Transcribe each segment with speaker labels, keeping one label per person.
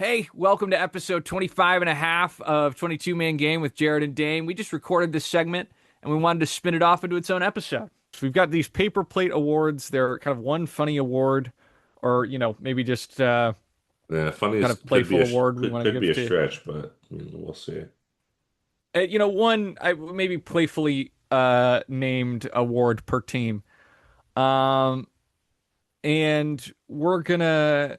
Speaker 1: Hey, welcome to episode 25 and a half of 22 Man Game with Jared and Dane. We just recorded this segment and we wanted to spin it off into its own episode. So we've got these paper plate awards. They're kind of one funny award or, maybe just
Speaker 2: Yeah, funny
Speaker 1: kind
Speaker 2: is
Speaker 1: of playful award we
Speaker 2: could
Speaker 1: want to
Speaker 2: be
Speaker 1: give
Speaker 2: a
Speaker 1: to,
Speaker 2: stretch, but we'll see.
Speaker 1: one maybe playfully named award per team. Um, and we're gonna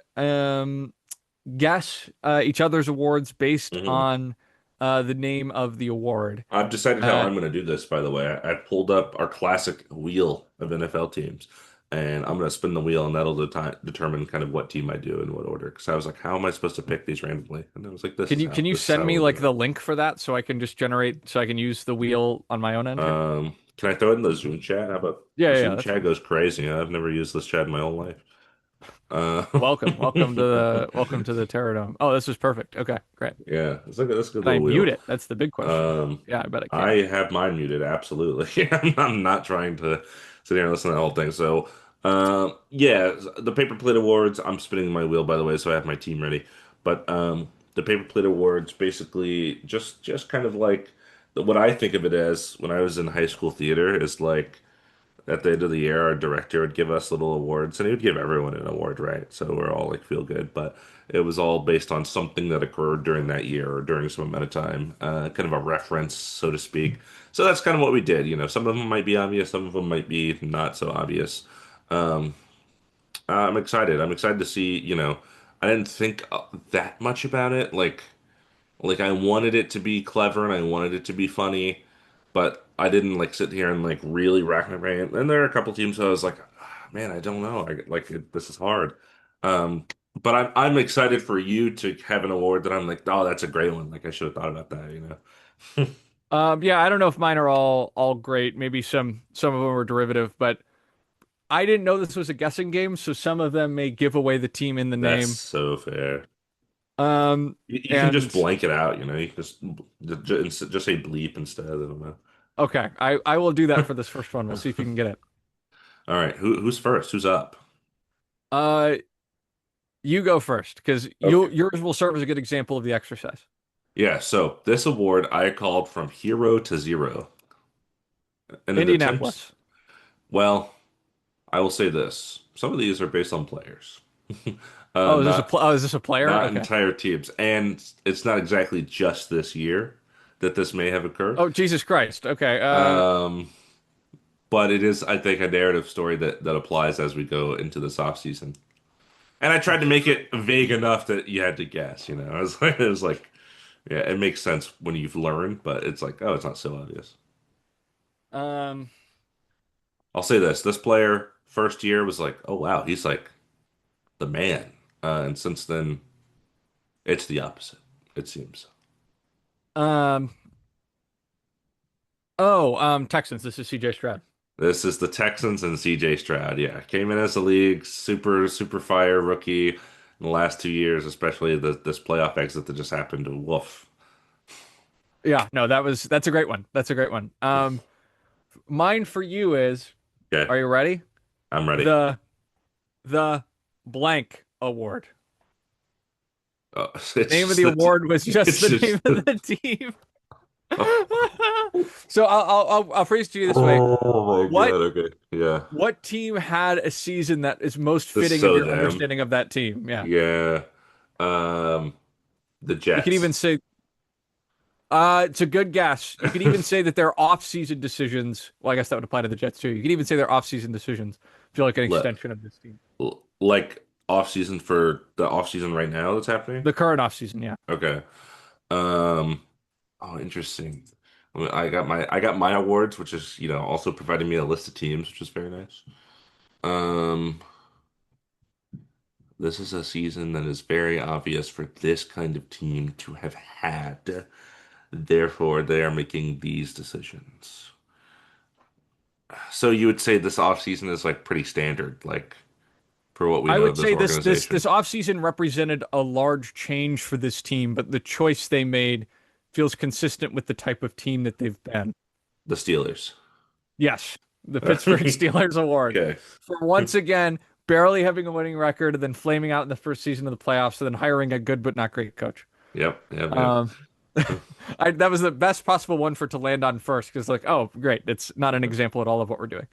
Speaker 1: guess each other's awards based
Speaker 2: hmm
Speaker 1: on the name of the award.
Speaker 2: I've decided how
Speaker 1: Uh,
Speaker 2: I'm going to do this, by the way. I pulled up our classic wheel of NFL teams, and I'm going to spin the wheel, and that'll determine kind of what team I do in what order. Because I was like, how am I supposed to pick these randomly? And I was like,
Speaker 1: can you
Speaker 2: this is
Speaker 1: send
Speaker 2: how
Speaker 1: me
Speaker 2: we'll do
Speaker 1: like
Speaker 2: it.
Speaker 1: the link for that so I can just generate so I can use the wheel on my own end here?
Speaker 2: Can I throw it in the Zoom chat? How about
Speaker 1: Yeah, yeah,
Speaker 2: Zoom
Speaker 1: that's
Speaker 2: chat
Speaker 1: fine.
Speaker 2: goes crazy? I've never used this chat in my whole life. Uh,
Speaker 1: Welcome to the Terror Dome. Oh, this is perfect. Okay, great.
Speaker 2: yeah, it's a good
Speaker 1: Can I
Speaker 2: little
Speaker 1: mute
Speaker 2: wheel.
Speaker 1: it? That's the big question.
Speaker 2: Um,
Speaker 1: Yeah, I bet I
Speaker 2: I
Speaker 1: can.
Speaker 2: have mine muted, absolutely. I'm not trying to sit here and listen to the whole thing. So, yeah, the Paper Plate Awards, I'm spinning my wheel, by the way, so I have my team ready. But the Paper Plate Awards basically just kind of like what I think of it as when I was in high school theater is like at the end of the year, our director would give us little awards, and he would give everyone an award, right? So we're all like feel good, but it was all based on something that occurred during that year or during some amount of time, kind of a reference, so to speak. So that's kind of what we did. Some of them might be obvious, some of them might be not so obvious. Um, I'm excited. I'm excited to see. I didn't think that much about it. Like I wanted it to be clever and I wanted it to be funny, but I didn't like sit here and like really rack my brain. And there are a couple teams who I was like, "Ah, man, I don't know. This is hard." Um, but I'm excited for you to have an award that I'm like, oh, that's a great one. Like I should have thought about that.
Speaker 1: Yeah, I don't know if mine are all great. Maybe some of them are derivative, but I didn't know this was a guessing game, so some of them may give away the team in the
Speaker 2: That's
Speaker 1: name.
Speaker 2: so fair.
Speaker 1: Um,
Speaker 2: You can just
Speaker 1: and
Speaker 2: blank it out. You can just say bleep instead. I don't know.
Speaker 1: Okay, I will do that for this first one. We'll see if you can get it.
Speaker 2: All right, who's first? Who's up?
Speaker 1: Uh, you go first because
Speaker 2: Okay.
Speaker 1: yours will serve as a good example of the exercise.
Speaker 2: Yeah, so this award I called from hero to zero. In an attempt,
Speaker 1: Indianapolis.
Speaker 2: well, I will say this. Some of these are based on players.
Speaker 1: Oh,
Speaker 2: Not
Speaker 1: is this a player?
Speaker 2: not
Speaker 1: Okay.
Speaker 2: entire teams. And it's not exactly just this year that this may have occurred.
Speaker 1: Oh, Jesus Christ. Okay.
Speaker 2: Um, but it is, I think, a narrative story that applies as we go into this off season. And I tried to make it vague enough that you had to guess, it was like, yeah, it makes sense when you've learned, but it's like, oh, it's not so obvious.
Speaker 1: Um,
Speaker 2: I'll say this. This player, first year, was like, oh wow, he's like the man. And since then, it's the opposite, it seems.
Speaker 1: um, Texans. This is CJ Stroud.
Speaker 2: This is the Texans and CJ Stroud. Yeah, came in as a league super fire rookie in the last 2 years, especially this playoff exit that just happened. Woof.
Speaker 1: Yeah, no, that's a great one. That's a great one. Mine for you is,
Speaker 2: Okay,
Speaker 1: are you ready?
Speaker 2: I'm ready.
Speaker 1: The the blank award.
Speaker 2: Oh,
Speaker 1: The name of the award was just
Speaker 2: it's
Speaker 1: the name
Speaker 2: just
Speaker 1: of the team.
Speaker 2: oh
Speaker 1: So I'll phrase it to you this way.
Speaker 2: my
Speaker 1: What
Speaker 2: God. Okay, yeah,
Speaker 1: what team had a season that is most
Speaker 2: this is
Speaker 1: fitting of
Speaker 2: so
Speaker 1: your
Speaker 2: them.
Speaker 1: understanding of that team? Yeah.
Speaker 2: Yeah, um, the
Speaker 1: You can even
Speaker 2: Jets.
Speaker 1: say it's a good guess. You could even say that their off-season decisions, well, I guess that would apply to the Jets too. You could even say their off-season decisions feel like an
Speaker 2: Look,
Speaker 1: extension of this team.
Speaker 2: like off season for the off season right now that's happening.
Speaker 1: The current off-season, yeah.
Speaker 2: Okay. Um. Oh, interesting. I got my awards, which is also providing me a list of teams, which is very nice. Um. This is a season that is very obvious for this kind of team to have had. Therefore, they are making these decisions. So you would say this off season is like pretty standard, like for what we
Speaker 1: I
Speaker 2: know of
Speaker 1: would
Speaker 2: this
Speaker 1: say this
Speaker 2: organization.
Speaker 1: off-season represented a large change for this team, but the choice they made feels consistent with the type of team that they've been.
Speaker 2: The Steelers.
Speaker 1: Yes, the Pittsburgh Steelers award
Speaker 2: Okay.
Speaker 1: for once again barely having a winning record, and then flaming out in the first season of the playoffs, and then hiring a good but not great coach.
Speaker 2: Yep, yep, yep.
Speaker 1: Um, that was the best possible one for to land on first because, like, oh, great, it's not an example at all of what we're doing.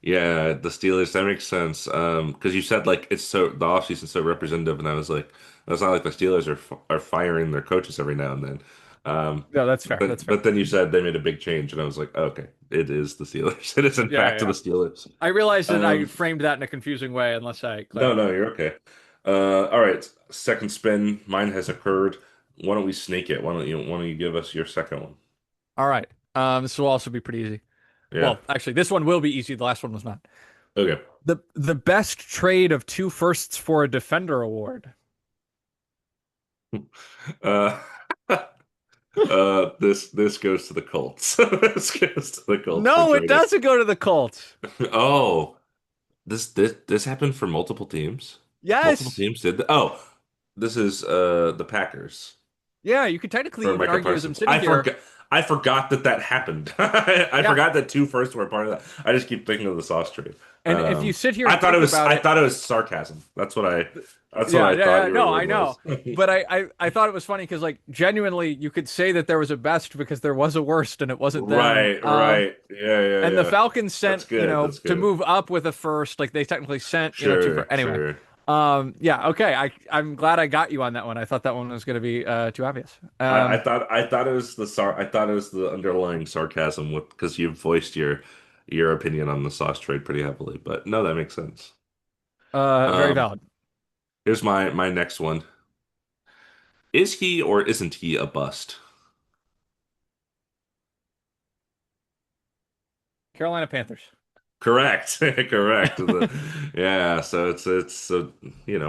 Speaker 2: Yeah, the Steelers, that makes sense. Because you said like it's so the offseason's so representative, and I was like, that's not like the Steelers are firing their coaches every now and then.
Speaker 1: No, that's fair. That's fair.
Speaker 2: But then you said they made a big change, and I was like, okay, it is the Steelers. It is in
Speaker 1: Yeah,
Speaker 2: fact the
Speaker 1: yeah.
Speaker 2: Steelers.
Speaker 1: I realized that I
Speaker 2: Um,
Speaker 1: framed that in a confusing way unless I
Speaker 2: no,
Speaker 1: clarified.
Speaker 2: no, you're okay. All right, second spin. Mine has occurred. Why don't we snake it? Why don't you give us your second one?
Speaker 1: All right. This will also be pretty easy.
Speaker 2: Yeah.
Speaker 1: Well, actually, this one will be easy. The last one was not.
Speaker 2: Okay.
Speaker 1: The best trade of two firsts for a defender award.
Speaker 2: Uh, this goes to the Colts. This goes to the Colts for
Speaker 1: No, it
Speaker 2: trading.
Speaker 1: doesn't go to the Colts.
Speaker 2: Oh, this happened for multiple teams. Multiple
Speaker 1: Yes.
Speaker 2: teams did. This is the Packers
Speaker 1: Yeah, you could technically
Speaker 2: for
Speaker 1: even
Speaker 2: Micah
Speaker 1: argue as I'm
Speaker 2: Parsons.
Speaker 1: sitting here.
Speaker 2: I forgot that happened. I
Speaker 1: Yeah.
Speaker 2: forgot that two firsts were part of that. I just keep thinking of the sauce trade.
Speaker 1: And if you sit here and
Speaker 2: I
Speaker 1: think about it,
Speaker 2: thought it was sarcasm. That's what
Speaker 1: yeah,
Speaker 2: I
Speaker 1: yeah,
Speaker 2: thought
Speaker 1: yeah,
Speaker 2: your
Speaker 1: no, I
Speaker 2: award
Speaker 1: know.
Speaker 2: was.
Speaker 1: But I thought it was funny because like genuinely you could say that there was a best because there was a worst and it wasn't them.
Speaker 2: Right, right. Yeah, yeah,
Speaker 1: And the
Speaker 2: yeah.
Speaker 1: Falcons
Speaker 2: That's
Speaker 1: sent,
Speaker 2: good. That's
Speaker 1: to
Speaker 2: good.
Speaker 1: move up with a first, like they technically sent, two for
Speaker 2: Sure,
Speaker 1: anyway.
Speaker 2: sure.
Speaker 1: Yeah, okay. I'm glad I got you on that one. I thought that one was going to be too obvious.
Speaker 2: I thought it was I thought it was the underlying sarcasm with because you voiced your opinion on the sauce trade pretty heavily, but no, that makes sense.
Speaker 1: Very
Speaker 2: Um,
Speaker 1: valid.
Speaker 2: here's my next one. Is he or isn't he a bust?
Speaker 1: Carolina Panthers.
Speaker 2: Correct, correct. Yeah, so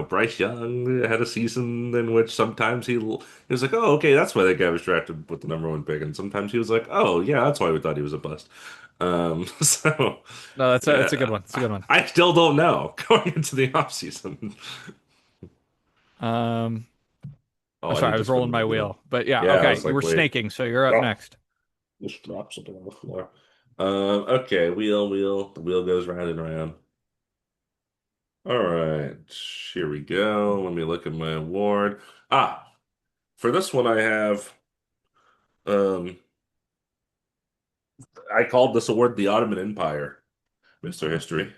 Speaker 2: Bryce Young had a season in which sometimes he was like, oh, okay, that's why that guy was drafted with the number one pick, and sometimes he was like, oh, yeah, that's why we thought he was a bust. So
Speaker 1: No, that's a good
Speaker 2: yeah,
Speaker 1: one. It's a good one.
Speaker 2: I still don't know going into the offseason.
Speaker 1: Um,
Speaker 2: Oh,
Speaker 1: I'm
Speaker 2: I
Speaker 1: sorry,
Speaker 2: need
Speaker 1: I
Speaker 2: to
Speaker 1: was
Speaker 2: spin
Speaker 1: rolling
Speaker 2: my
Speaker 1: my
Speaker 2: wheel.
Speaker 1: wheel, but yeah,
Speaker 2: Yeah, I
Speaker 1: okay.
Speaker 2: was
Speaker 1: You
Speaker 2: like,
Speaker 1: were
Speaker 2: wait,
Speaker 1: snaking, so you're up
Speaker 2: oh,
Speaker 1: next.
Speaker 2: just drop something on the floor. Okay, wheel. The wheel goes round and round. All right, here we go. Let me look at my award. For this one, um, I called this award the Ottoman Empire, Mr. History.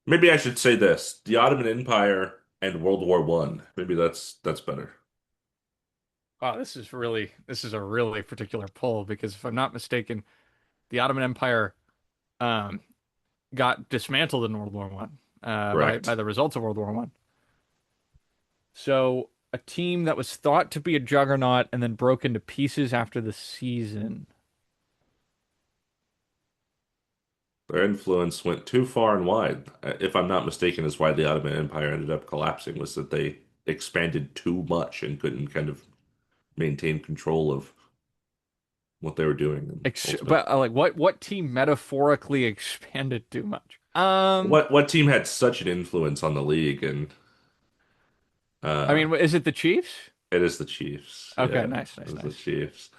Speaker 2: Maybe I should say this: the Ottoman Empire and World War One. Maybe that's better.
Speaker 1: Wow, this is a really particular pull because if I'm not mistaken, the Ottoman Empire um got dismantled in World War One by
Speaker 2: Correct.
Speaker 1: the results of World War One. So a team that was thought to be a juggernaut and then broke into pieces after the season.
Speaker 2: Their influence went too far and wide. If I'm not mistaken, is why the Ottoman Empire ended up collapsing, was that they expanded too much and couldn't kind of maintain control of what they were doing. And ultimately,
Speaker 1: But like what team metaphorically expanded too much?
Speaker 2: what team had such an influence on the league? And
Speaker 1: I
Speaker 2: uh,
Speaker 1: mean, is it the Chiefs?
Speaker 2: it is the Chiefs.
Speaker 1: Okay,
Speaker 2: Yeah,
Speaker 1: nice,
Speaker 2: it
Speaker 1: nice,
Speaker 2: is the
Speaker 1: nice.
Speaker 2: Chiefs.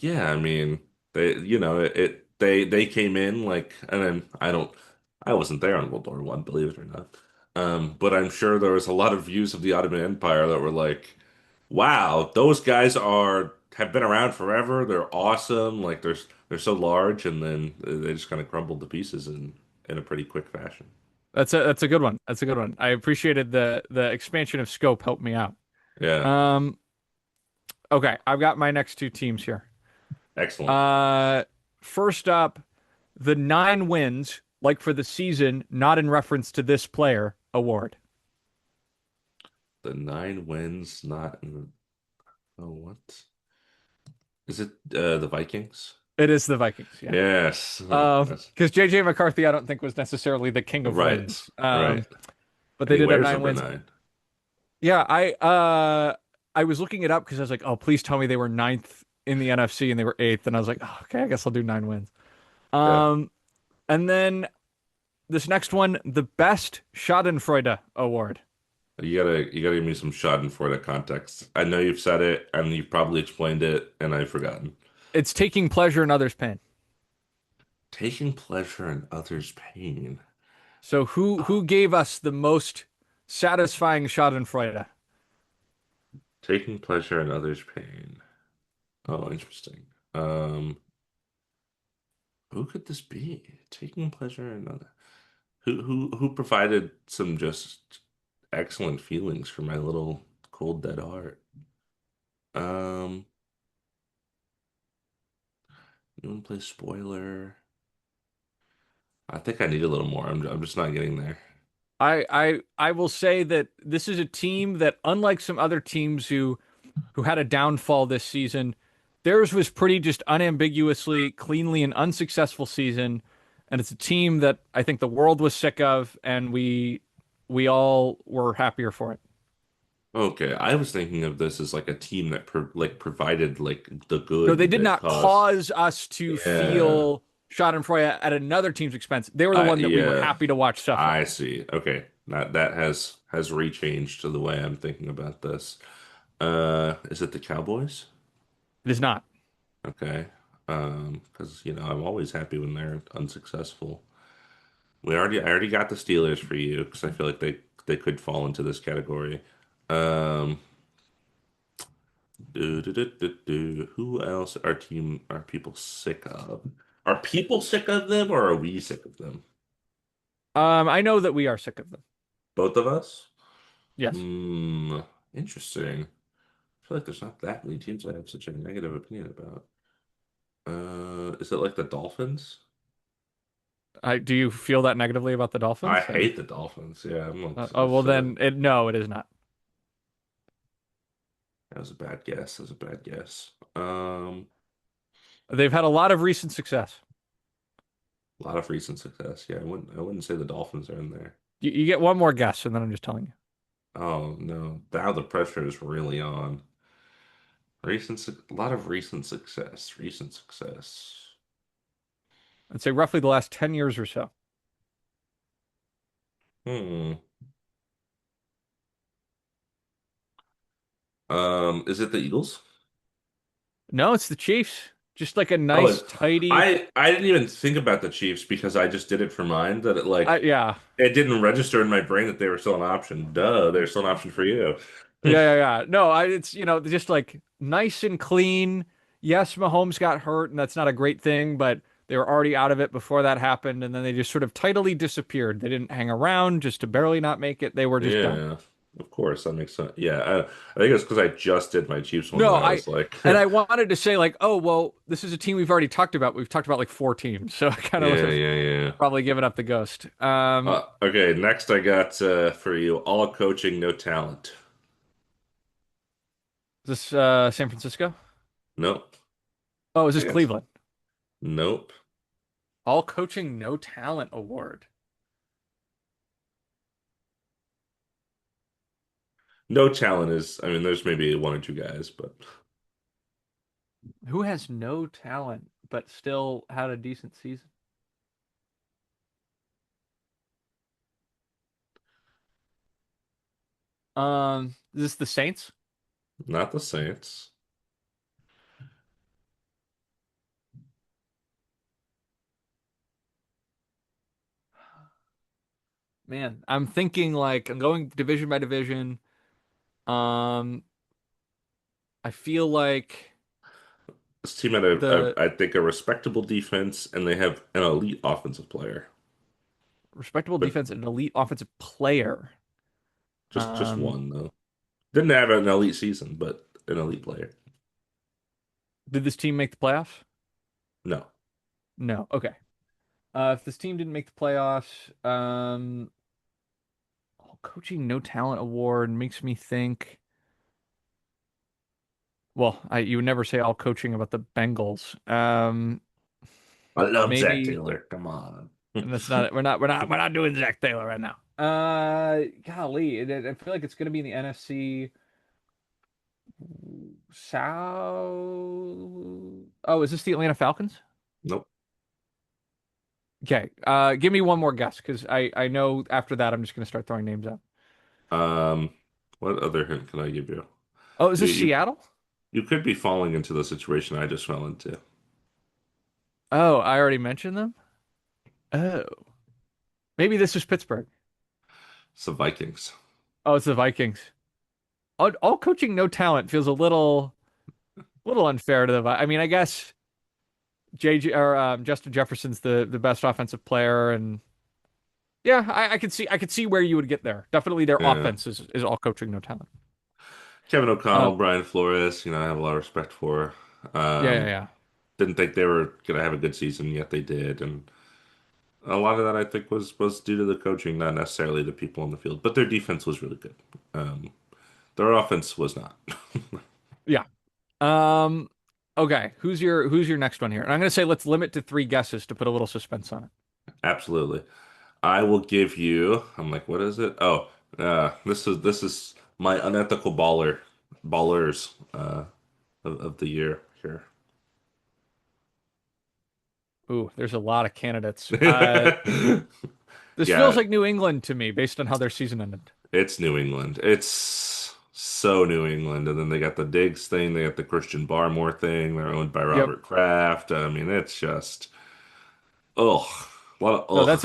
Speaker 2: Yeah, I mean, they came in like, and then I wasn't there on World War One, believe it or not. But I'm sure there was a lot of views of the Ottoman Empire that were like, wow, those guys have been around forever. They're awesome. Like they're so large, and then they just kind of crumbled to pieces in a pretty quick fashion.
Speaker 1: That's a good one. That's a good one. I appreciated the expansion of scope helped me out.
Speaker 2: Yeah,
Speaker 1: Um, okay, I've got my next two teams here.
Speaker 2: excellent.
Speaker 1: Uh, First up, the 9 wins, like for the season, not in reference to this player award.
Speaker 2: The 9 wins, not in, oh what is it? The Vikings?
Speaker 1: It is the Vikings, yeah.
Speaker 2: Yes. Oh, that's
Speaker 1: Because JJ McCarthy, I don't think was necessarily the king of
Speaker 2: right.
Speaker 1: wins.
Speaker 2: Right.
Speaker 1: But
Speaker 2: And
Speaker 1: they
Speaker 2: he
Speaker 1: did have
Speaker 2: wears
Speaker 1: nine
Speaker 2: number
Speaker 1: wins.
Speaker 2: 9.
Speaker 1: Yeah, I was looking it up because I was like, oh, please tell me they were ninth in the NFC and they were eighth, and I was like, oh, okay, I guess I'll do 9 wins.
Speaker 2: Yeah.
Speaker 1: Um, and then this next one, the best Schadenfreude award.
Speaker 2: You gotta give me some Schadenfreude context. I know you've said it and you've probably explained it and I've forgotten.
Speaker 1: It's taking pleasure in others' pain.
Speaker 2: Taking pleasure in others' pain.
Speaker 1: So who gave us the most satisfying Schadenfreude?
Speaker 2: Taking pleasure in others' pain. Oh, interesting. Um, who could this be? Taking pleasure in other. Who provided some just excellent feelings for my little cold dead heart? Um, you want to play spoiler? I think I need a little more. I'm just not getting there.
Speaker 1: I will say that this is a team that, unlike some other teams who had a downfall this season, theirs was pretty just unambiguously, cleanly an unsuccessful season, and it's a team that I think the world was sick of, and we all were happier for it.
Speaker 2: Okay, I was thinking of this as like a team that provided like the
Speaker 1: No, they
Speaker 2: good
Speaker 1: did
Speaker 2: that
Speaker 1: not
Speaker 2: caused.
Speaker 1: cause us to
Speaker 2: Yeah.
Speaker 1: feel Schadenfreude at another team's expense. They were the
Speaker 2: I
Speaker 1: one that we were
Speaker 2: yeah.
Speaker 1: happy to watch suffer.
Speaker 2: I see. Okay. That has rechanged to the way I'm thinking about this. Is it the Cowboys?
Speaker 1: It is not.
Speaker 2: Okay. Because I'm always happy when they're unsuccessful. I already got the Steelers for you because I feel like they could fall into this category. Um, Who else are people sick of? Are people sick of them or are we sick of them?
Speaker 1: I know that we are sick of them.
Speaker 2: Both of us?
Speaker 1: Yes.
Speaker 2: Hmm, interesting. I feel like there's not that many teams I have such a negative opinion about. Is it like the Dolphins?
Speaker 1: Do you feel that negatively about the
Speaker 2: I
Speaker 1: Dolphins?
Speaker 2: hate the Dolphins. Yeah,
Speaker 1: Oh
Speaker 2: I've
Speaker 1: well,
Speaker 2: said it.
Speaker 1: then no, it is not.
Speaker 2: That was a bad guess. That was a bad guess.
Speaker 1: They've had a lot of recent success.
Speaker 2: A lot of recent success. Yeah, I wouldn't say the Dolphins are in there.
Speaker 1: You get one more guess, and then I'm just telling you.
Speaker 2: Oh no, now the pressure is really on. A lot of recent success. Recent success.
Speaker 1: I'd say roughly the last 10 years or so.
Speaker 2: Hmm. Is it the Eagles?
Speaker 1: No, it's the Chiefs. Just like a
Speaker 2: Oh,
Speaker 1: nice, tidy.
Speaker 2: I didn't even think about the Chiefs because I just did it for mine. That
Speaker 1: Yeah,
Speaker 2: it didn't register in my brain that they were still an option. Duh, they're still an option for you.
Speaker 1: yeah. No, it's just like nice and clean. Yes, Mahomes got hurt, and that's not a great thing, but they were already out of it before that happened, and then they just sort of tidily disappeared. They didn't hang around just to barely not make it. They were just done.
Speaker 2: Yeah, of course that makes sense. Yeah, I think it's because I just did my Chiefs one
Speaker 1: No,
Speaker 2: that I was like,
Speaker 1: I wanted to say like, oh well, this is a team we've already talked about. We've talked about like four teams, so I kind of would
Speaker 2: yeah,
Speaker 1: have
Speaker 2: yeah, yeah.
Speaker 1: probably given up the ghost.
Speaker 2: Okay, next I got for you all coaching, no talent.
Speaker 1: Is this San Francisco?
Speaker 2: Nope.
Speaker 1: Oh, is
Speaker 2: I
Speaker 1: this
Speaker 2: guess.
Speaker 1: Cleveland?
Speaker 2: Nope.
Speaker 1: All coaching, no talent award.
Speaker 2: No talent is, I mean, there's maybe one or two guys, but
Speaker 1: Who has no talent but still had a decent season? Is this the Saints?
Speaker 2: not the Saints.
Speaker 1: Man, I'm thinking like I'm going division by division. Um, I feel like
Speaker 2: This team had
Speaker 1: the
Speaker 2: I think, a respectable defense, and they have an elite offensive player,
Speaker 1: respectable
Speaker 2: but
Speaker 1: defense and an elite offensive player.
Speaker 2: just
Speaker 1: Um,
Speaker 2: one though. Didn't have an elite season, but an elite player.
Speaker 1: did this team make the playoffs?
Speaker 2: No,
Speaker 1: No. Okay. If this team didn't make the playoffs, coaching no talent award makes me think. Well, you would never say all coaching about the Bengals.
Speaker 2: I love Zach
Speaker 1: Maybe
Speaker 2: Taylor. Come on.
Speaker 1: and that's not it. We're not doing Zach Taylor right now. Golly, I feel like it's gonna be in the NFC South. Oh, is this the Atlanta Falcons?
Speaker 2: Nope.
Speaker 1: Okay. Give me one more guess because I know after that I'm just gonna start throwing names out.
Speaker 2: Um, what other hint can I give you?
Speaker 1: Oh, is
Speaker 2: You
Speaker 1: this
Speaker 2: you
Speaker 1: Seattle?
Speaker 2: you could be falling into the situation I just fell into.
Speaker 1: Oh, I already mentioned them. Oh, maybe this is Pittsburgh.
Speaker 2: It's the Vikings.
Speaker 1: Oh, it's the Vikings. All coaching, no talent feels little unfair to the. I mean, I guess JJ or Justin Jefferson's the best offensive player, and yeah, I could see where you would get there. Definitely, their
Speaker 2: Yeah.
Speaker 1: offense is all coaching, no talent.
Speaker 2: Kevin
Speaker 1: Uh,
Speaker 2: O'Connell, Brian Flores, I have a lot of respect for.
Speaker 1: yeah, yeah,
Speaker 2: Um,
Speaker 1: yeah.
Speaker 2: didn't think they were gonna have a good season, yet they did, and a lot of that I think was due to the coaching, not necessarily the people on the field. But their defense was really good. Um, their offense was not.
Speaker 1: Yeah. Um, okay. Who's your next one here? And I'm gonna say let's limit to three guesses to put a little suspense on it.
Speaker 2: Absolutely. I will give you. I'm like, what is it? Oh, this is my unethical ballers of the year here.
Speaker 1: Ooh, there's a lot of candidates. This feels
Speaker 2: Yeah,
Speaker 1: like New England to me, based on how their season ended.
Speaker 2: it's New England. It's so New England, and then they got the Diggs thing. They got the Christian Barmore thing. They're owned by
Speaker 1: Yep.
Speaker 2: Robert Kraft. I mean, it's just ugh, a lot
Speaker 1: No,
Speaker 2: of ugh.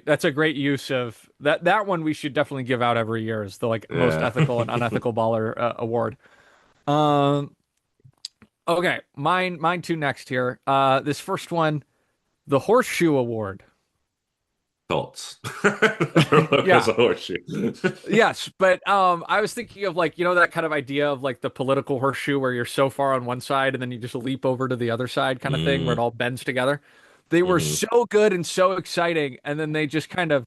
Speaker 1: that's a great use of that one we should definitely give out every year is the like most
Speaker 2: Yeah,
Speaker 1: ethical and unethical baller award. Um, okay, mine two next here. This first one, the Horseshoe Award.
Speaker 2: Colts. For look as
Speaker 1: Yeah,
Speaker 2: a horseshoe.
Speaker 1: yes, but I was thinking of like that kind of idea of like the political horseshoe where you're so far on one side and then you just leap over to the other side kind of thing where it
Speaker 2: Mm,
Speaker 1: all bends together. They were
Speaker 2: hmm
Speaker 1: so good and so exciting, and then they just kind of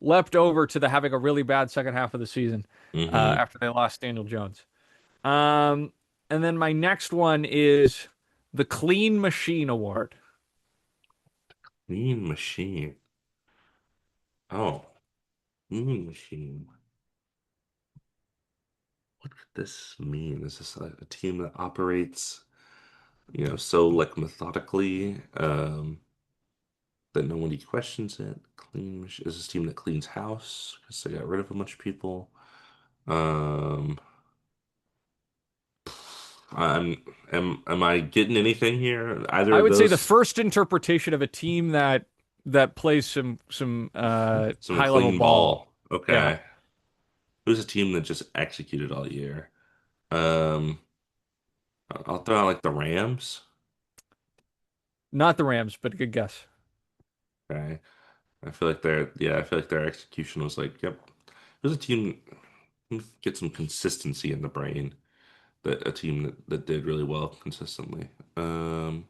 Speaker 1: leapt over to the having a really bad second half of the season
Speaker 2: hmm
Speaker 1: after they lost Daniel Jones. Um, and then my next one is the Clean Machine Award.
Speaker 2: Mean Machine. Oh, Mean Machine. What could this mean? Is this a team that operates, so like methodically, that nobody questions it? Is this a team that cleans house because they got rid of a bunch of people? Um, I'm am I getting anything here? Either
Speaker 1: I
Speaker 2: of
Speaker 1: would say the
Speaker 2: those,
Speaker 1: first interpretation of a team that plays some
Speaker 2: some
Speaker 1: high level
Speaker 2: clean
Speaker 1: ball.
Speaker 2: ball.
Speaker 1: Yeah,
Speaker 2: Okay. Who's a team that just executed all year? Um, I'll throw out like the Rams.
Speaker 1: not the Rams, but a good guess.
Speaker 2: Okay. I feel like their execution was like, yep. There's a team get some consistency in the brain that a team that did really well consistently. Um,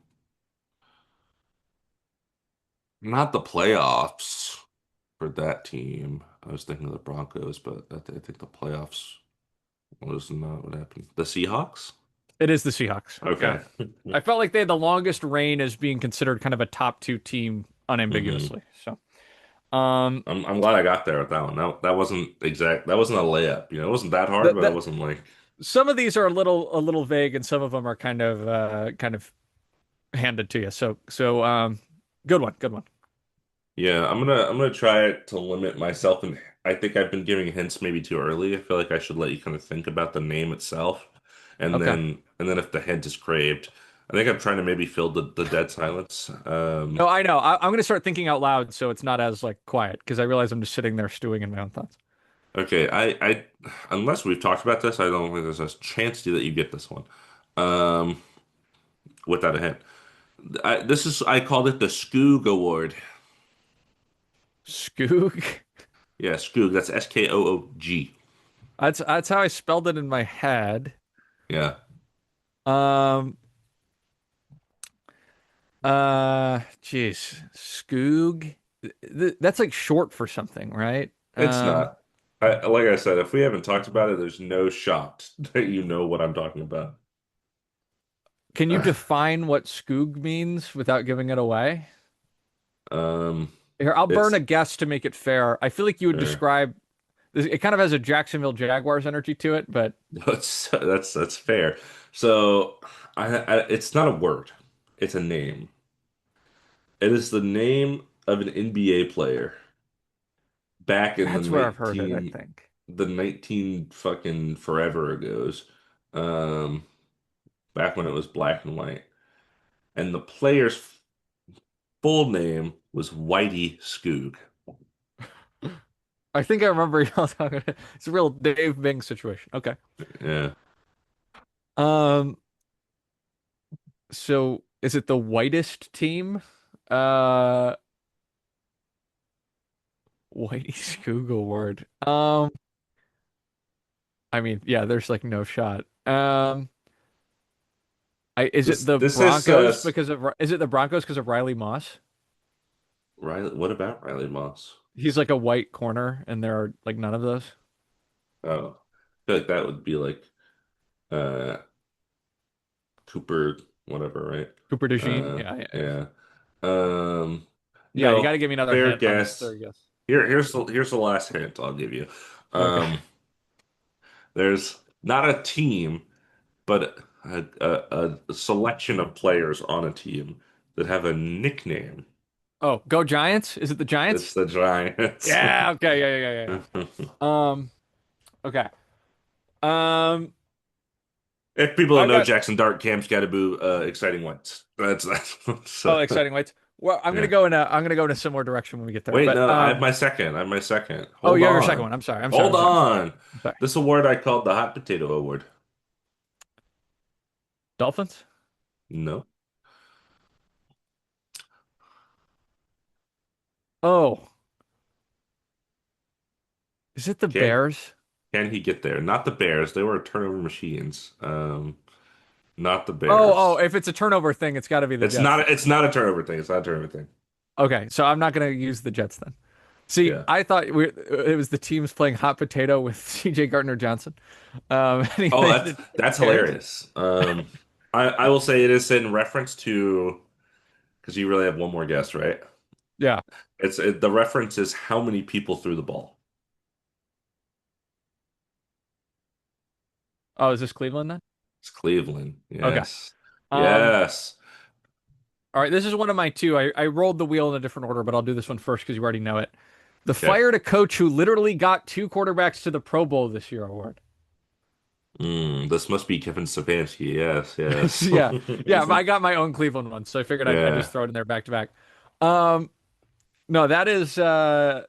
Speaker 2: Not the playoffs for that team. I was thinking of the Broncos, but I think the playoffs was not what happened. The Seahawks?
Speaker 1: It is the Seahawks. Yeah,
Speaker 2: Okay.
Speaker 1: I felt like they had the longest reign as being considered kind of a top two team
Speaker 2: hmm
Speaker 1: unambiguously. So, um,
Speaker 2: I'm glad I got there with that one. That wasn't exact. That wasn't a layup. It wasn't that hard,
Speaker 1: that
Speaker 2: but it
Speaker 1: that
Speaker 2: wasn't like
Speaker 1: some of these are a little vague, and some of them are kind of handed to you. Good one.
Speaker 2: yeah. I'm gonna try to limit myself, and I think I've been giving hints maybe too early. I feel like I should let you kind of think about the name itself, and
Speaker 1: Okay.
Speaker 2: then if the hint is craved, I think I'm trying to maybe fill the dead silence.
Speaker 1: No, I know. I'm going to start thinking out loud so it's not as like quiet because I realize I'm just sitting there stewing in my own thoughts.
Speaker 2: Okay, unless we've talked about this, I don't think there's a chance to that you get this one. Um, without a hint. I called it the Skoog Award.
Speaker 1: Skoog.
Speaker 2: Yeah, Skoog. That's Skoog.
Speaker 1: That's how I spelled it in my head.
Speaker 2: Yeah,
Speaker 1: Um. Jeez. Skoog. That's like short for something, right?
Speaker 2: it's not. Like I said, if we haven't talked about it, there's no shot that you know what I'm talking about.
Speaker 1: Can you define what Skoog means without giving it away?
Speaker 2: Um,
Speaker 1: Here, I'll burn
Speaker 2: it's
Speaker 1: a guess to make it fair. I feel like you would
Speaker 2: uh,
Speaker 1: describe it kind of has a Jacksonville Jaguars energy to it, but
Speaker 2: that's fair. So, it's not a word. It's a name. It is the name of an NBA player back in
Speaker 1: that's where I've heard it, I think.
Speaker 2: the 19 fucking forever ago's, um back when it was black and white, and the player's full name was Whitey Skoog.
Speaker 1: I think I remember y'all talking. It's a real Dave Bing situation. Okay.
Speaker 2: Yeah.
Speaker 1: Um. So is it the whitest team? Uh. Whitey's Google word. I mean, yeah, there's like no shot. Is it the
Speaker 2: This is
Speaker 1: Broncos is it the Broncos because of Riley Moss?
Speaker 2: Riley. What about Riley Moss?
Speaker 1: He's like a white corner, and there are like none of those.
Speaker 2: Oh, I feel like that would be like uh Cooper, whatever, right?
Speaker 1: Cooper DeJean. Yeah,
Speaker 2: Yeah. Um,
Speaker 1: yeah. You got
Speaker 2: no,
Speaker 1: to give me another
Speaker 2: fair
Speaker 1: hint on this
Speaker 2: guess.
Speaker 1: third guess.
Speaker 2: Here's the last hint I'll give you.
Speaker 1: Okay.
Speaker 2: Um, there's not a team, but a selection of players on a team that have a nickname.
Speaker 1: Oh, go Giants! Is it the
Speaker 2: It's
Speaker 1: Giants?
Speaker 2: the Giants.
Speaker 1: Yeah. Okay. Yeah. Yeah. Yeah. Yeah. Okay. Um.
Speaker 2: If people don't
Speaker 1: I've
Speaker 2: know,
Speaker 1: got
Speaker 2: Jackson Dart, Cam Scattaboo, exciting ones. That's
Speaker 1: oh,
Speaker 2: so,
Speaker 1: exciting whites. Well,
Speaker 2: yeah.
Speaker 1: I'm gonna go in a similar direction when we get there.
Speaker 2: Wait,
Speaker 1: But
Speaker 2: no, I have my second. I have my second.
Speaker 1: oh,
Speaker 2: Hold
Speaker 1: you have your second
Speaker 2: on.
Speaker 1: one. I'm sorry. I'm sorry.
Speaker 2: Hold
Speaker 1: I'm sorry. I'm sorry.
Speaker 2: on.
Speaker 1: I'm sorry.
Speaker 2: This award I called the Hot Potato Award.
Speaker 1: Dolphins.
Speaker 2: No.
Speaker 1: Oh, is it the
Speaker 2: Can
Speaker 1: Bears?
Speaker 2: can he get there? Not the Bears. They were turnover machines. Not the
Speaker 1: Oh,
Speaker 2: Bears.
Speaker 1: if it's a turnover thing, it's got to be the Jets then.
Speaker 2: It's not a turnover thing. It's not a turnover thing.
Speaker 1: Okay, so I'm not gonna use the Jets then. See,
Speaker 2: Yeah.
Speaker 1: I thought it was the teams playing hot potato with CJ Gardner Johnson. And
Speaker 2: Oh,
Speaker 1: they did
Speaker 2: that's
Speaker 1: Bears.
Speaker 2: hilarious. I will say it is in reference to because you really have one more guess, right?
Speaker 1: Yeah.
Speaker 2: The reference is how many people threw the ball.
Speaker 1: Oh, is this Cleveland then?
Speaker 2: It's Cleveland.
Speaker 1: Okay.
Speaker 2: Yes.
Speaker 1: Um,
Speaker 2: Yes.
Speaker 1: all right, this is one of my two. I rolled the wheel in a different order, but I'll do this one first because you already know it. The
Speaker 2: Okay.
Speaker 1: fired a coach who literally got two quarterbacks to the Pro Bowl this year award.
Speaker 2: This must be Kevin Stefanski. Yes, yes.
Speaker 1: Yeah. Yeah, I got my own Cleveland one, so I figured I'd
Speaker 2: Yeah.
Speaker 1: just throw it in there back to back. Um, no, that's a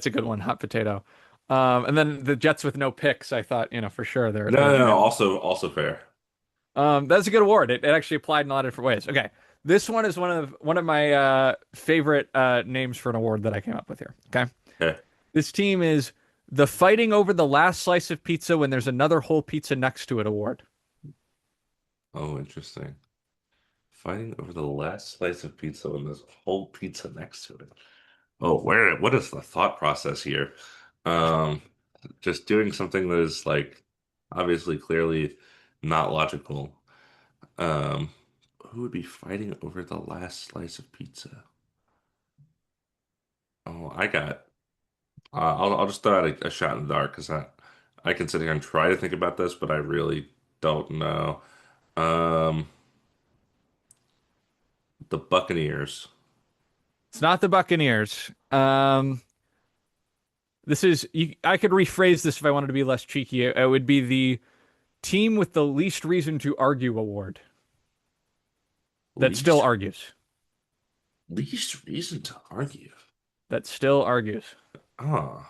Speaker 1: good one, hot potato. And then the Jets with no picks, I thought, for sure
Speaker 2: No,
Speaker 1: they're
Speaker 2: no,
Speaker 1: gonna
Speaker 2: no.
Speaker 1: have.
Speaker 2: Also fair.
Speaker 1: That's a good award. It actually applied in a lot of different ways. Okay, this one is one of my favorite names for an award that I came up with here. Okay,
Speaker 2: Okay.
Speaker 1: this team is the fighting over the last slice of pizza when there's another whole pizza next to it award.
Speaker 2: Oh, interesting. Fighting over the last slice of pizza and there's a whole pizza next to it. Oh, what is the thought process here? Um, just doing something that is like obviously clearly not logical. Um, who would be fighting over the last slice of pizza? Oh, I got. I'll just throw out a shot in the dark because I can sit here and try to think about this, but I really don't know. Um, the Buccaneers.
Speaker 1: It's not the Buccaneers. I could rephrase this if I wanted to be less cheeky. It would be the team with the least reason to argue award that still
Speaker 2: Least
Speaker 1: argues.
Speaker 2: least reason to argue.
Speaker 1: That still argues.
Speaker 2: Oh,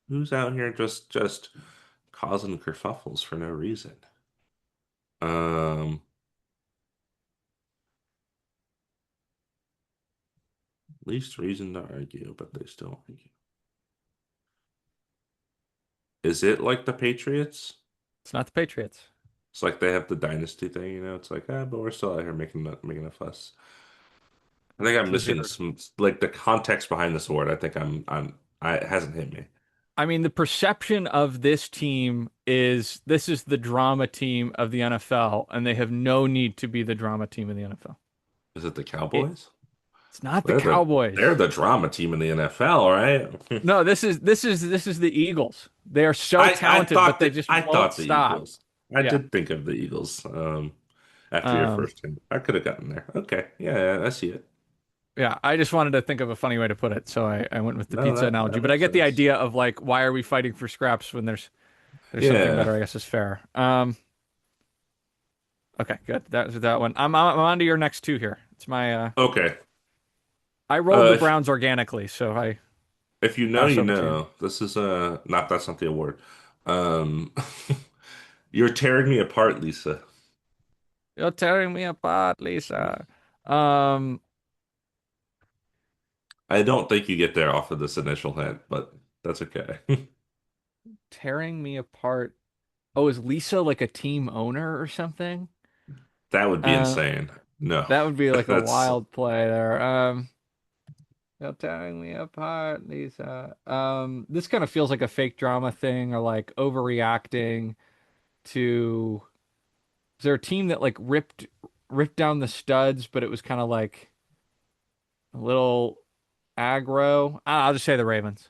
Speaker 2: who's out here just causing kerfuffles for no reason? Um, least reason to argue, but they still argue. Is it like the Patriots?
Speaker 1: It's not the Patriots.
Speaker 2: It's like they have the dynasty thing, It's like, but we're still out here making a fuss. I think I'm
Speaker 1: This is
Speaker 2: missing
Speaker 1: your.
Speaker 2: some like the context behind this word. I think it hasn't hit me.
Speaker 1: I mean, the perception of this team is this is the drama team of the NFL, and they have no need to be the drama team of the NFL.
Speaker 2: Is it the
Speaker 1: It,
Speaker 2: Cowboys?
Speaker 1: it's not the
Speaker 2: They're
Speaker 1: Cowboys.
Speaker 2: the drama team in the NFL, right?
Speaker 1: No, this is the Eagles. They are so talented, but they just
Speaker 2: I
Speaker 1: won't
Speaker 2: thought the
Speaker 1: stop.
Speaker 2: Eagles. I
Speaker 1: Yeah.
Speaker 2: did think of the Eagles after your
Speaker 1: Um,
Speaker 2: first hint. I could have gotten there. Okay. Yeah, I see it.
Speaker 1: Yeah, I just wanted to think of a funny way to put it, so I went with the
Speaker 2: No,
Speaker 1: pizza analogy.
Speaker 2: that
Speaker 1: But I
Speaker 2: makes
Speaker 1: get the
Speaker 2: sense.
Speaker 1: idea of like, why are we fighting for scraps when there's something
Speaker 2: Yeah.
Speaker 1: better? I guess is fair. Okay, good. That was that one. I'm on to your next two here. It's my
Speaker 2: Okay.
Speaker 1: I rolled the
Speaker 2: If
Speaker 1: Browns organically, so I
Speaker 2: if you know,
Speaker 1: pass
Speaker 2: you
Speaker 1: over to you.
Speaker 2: know. This is not that's not the award. Um, you're tearing me apart, Lisa.
Speaker 1: You're tearing me apart, Lisa. Um,
Speaker 2: I don't think you get there off of this initial hint, but that's okay.
Speaker 1: Tearing me apart. Oh, is Lisa like a team owner or something?
Speaker 2: That would be
Speaker 1: Uh,
Speaker 2: insane. No,
Speaker 1: that would be like a
Speaker 2: that's
Speaker 1: wild play there. You're tearing me apart, Lisa. This kind of feels like a fake drama thing or like overreacting to. Is there a team that like ripped down the studs, but it was kind of like a little aggro? I'll just say the Ravens.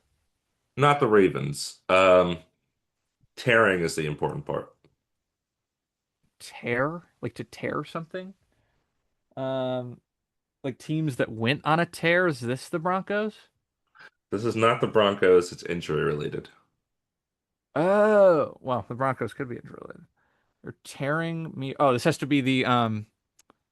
Speaker 2: not the Ravens. Tearing is the important part.
Speaker 1: Tear? Like to tear something? Um, like teams that went on a tear. Is this the Broncos?
Speaker 2: This is not the Broncos, it's injury related.
Speaker 1: Oh, well, the Broncos could be injury related. They're tearing me. Oh, this has to be the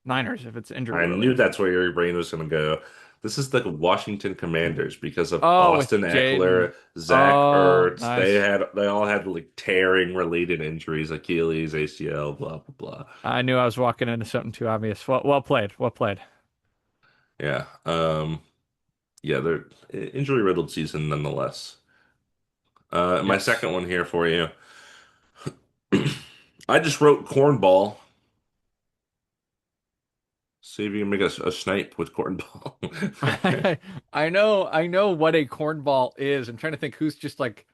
Speaker 1: Niners if it's injury
Speaker 2: I knew
Speaker 1: related.
Speaker 2: that's where your brain was going to go. This is the Washington Commanders because of
Speaker 1: Oh, with
Speaker 2: Austin
Speaker 1: Jaden.
Speaker 2: Eckler, Zach
Speaker 1: Oh,
Speaker 2: Ertz.
Speaker 1: nice.
Speaker 2: They all had like tearing related injuries, Achilles, ACL, blah blah blah.
Speaker 1: I knew I was walking into something too obvious. Well played. Well played.
Speaker 2: Yeah. Yeah, they're injury riddled season nonetheless. My
Speaker 1: Yes.
Speaker 2: second one here for you. I just wrote cornball. See if you can make a snipe with cornball.
Speaker 1: I know what a cornball is. I'm trying to think who's just like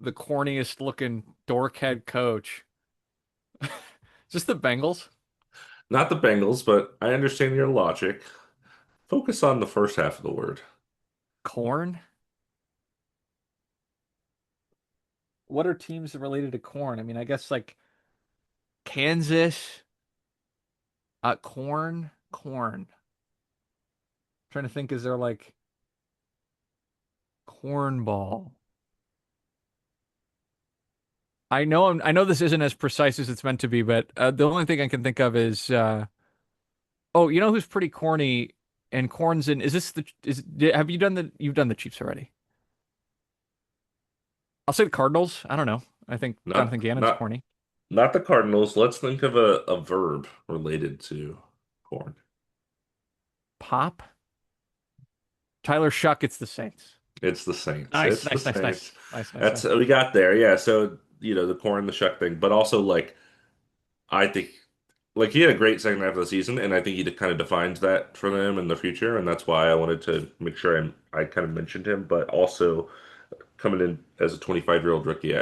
Speaker 1: the corniest looking dork head coach. Just the Bengals?
Speaker 2: Not the Bengals, but I understand your logic. Focus on the first half of the word.
Speaker 1: Corn? What are teams related to corn? I mean, I guess like Kansas, corn. Trying to think, is there like cornball? I know this isn't as precise as it's meant to be, but the only thing I can think of is oh, you know who's pretty corny and corns in is this the is have you done the you've done the Chiefs already? I'll say the Cardinals. I don't know. I think
Speaker 2: Not
Speaker 1: Jonathan Gannon's
Speaker 2: not
Speaker 1: corny.
Speaker 2: not the Cardinals. Let's think of a verb related to corn.
Speaker 1: Pop? Tyler Shuck, it's the Saints.
Speaker 2: It's the Saints.
Speaker 1: Nice,
Speaker 2: It's the
Speaker 1: nice, nice,
Speaker 2: Saints.
Speaker 1: nice. Nice, nice,
Speaker 2: That's
Speaker 1: nice.
Speaker 2: we got there. Yeah. So the corn, the shuck thing, but also like I think like he had a great second half of the season, and I think he kind of defines that for them in the future, and that's why I wanted to make sure I kind of mentioned him, but also coming in as a 25-year-old rookie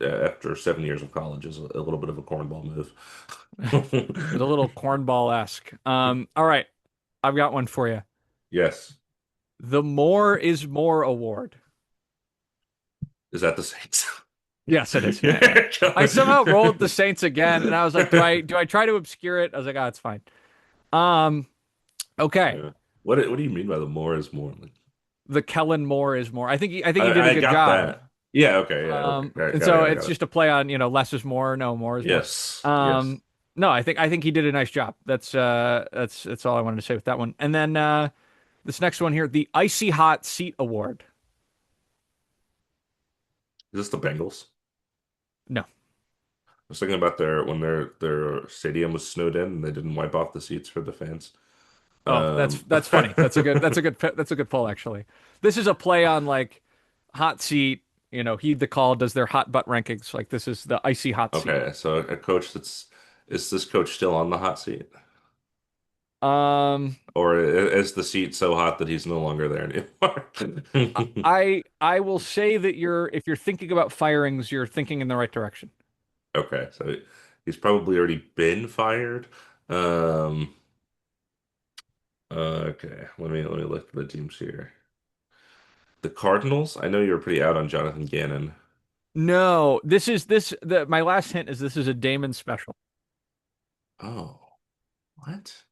Speaker 2: after 7 years of college is a little bit of a cornball move.
Speaker 1: It's a little cornball-esque. All right, I've got one for you.
Speaker 2: Yes.
Speaker 1: The More is More Award.
Speaker 2: Is that the Saints?
Speaker 1: Yes, it is. Yeah, yeah.
Speaker 2: Yeah.
Speaker 1: I somehow rolled the Saints again, and I was like, do I try to obscure it? I was like, it's fine. Um, okay.
Speaker 2: What do you mean by the more is more? Like,
Speaker 1: The Kellen Moore is more. I think he did a
Speaker 2: I
Speaker 1: good
Speaker 2: got
Speaker 1: job.
Speaker 2: that. Yeah, okay, yeah, okay.
Speaker 1: And
Speaker 2: Got
Speaker 1: so
Speaker 2: it,
Speaker 1: it's
Speaker 2: got it.
Speaker 1: just a play on, less is more, no, more is more.
Speaker 2: Yes, yes.
Speaker 1: Um, no, I think he did a nice job. That's all I wanted to say with that one. And then this next one here, the Icy Hot Seat Award.
Speaker 2: Is this the Bengals?
Speaker 1: No.
Speaker 2: I was thinking about their stadium was snowed in and they didn't wipe off the seats for the fans.
Speaker 1: Oh,
Speaker 2: Um,
Speaker 1: that's funny. That's a good poll actually. This is a play on like hot seat, heed the call, does their hot butt rankings. Like this is the icy hot seat.
Speaker 2: okay, so a coach that's is this coach still on the hot seat?
Speaker 1: Um,
Speaker 2: Or is the seat so hot that he's no longer there anymore?
Speaker 1: I will say that if you're thinking about firings, you're thinking in the right direction.
Speaker 2: Okay, so he's probably already been fired. Um, okay, let me look at the teams here. The Cardinals. I know you were pretty out on Jonathan Gannon.
Speaker 1: No, my last hint is this is a Damon special.
Speaker 2: Oh, what?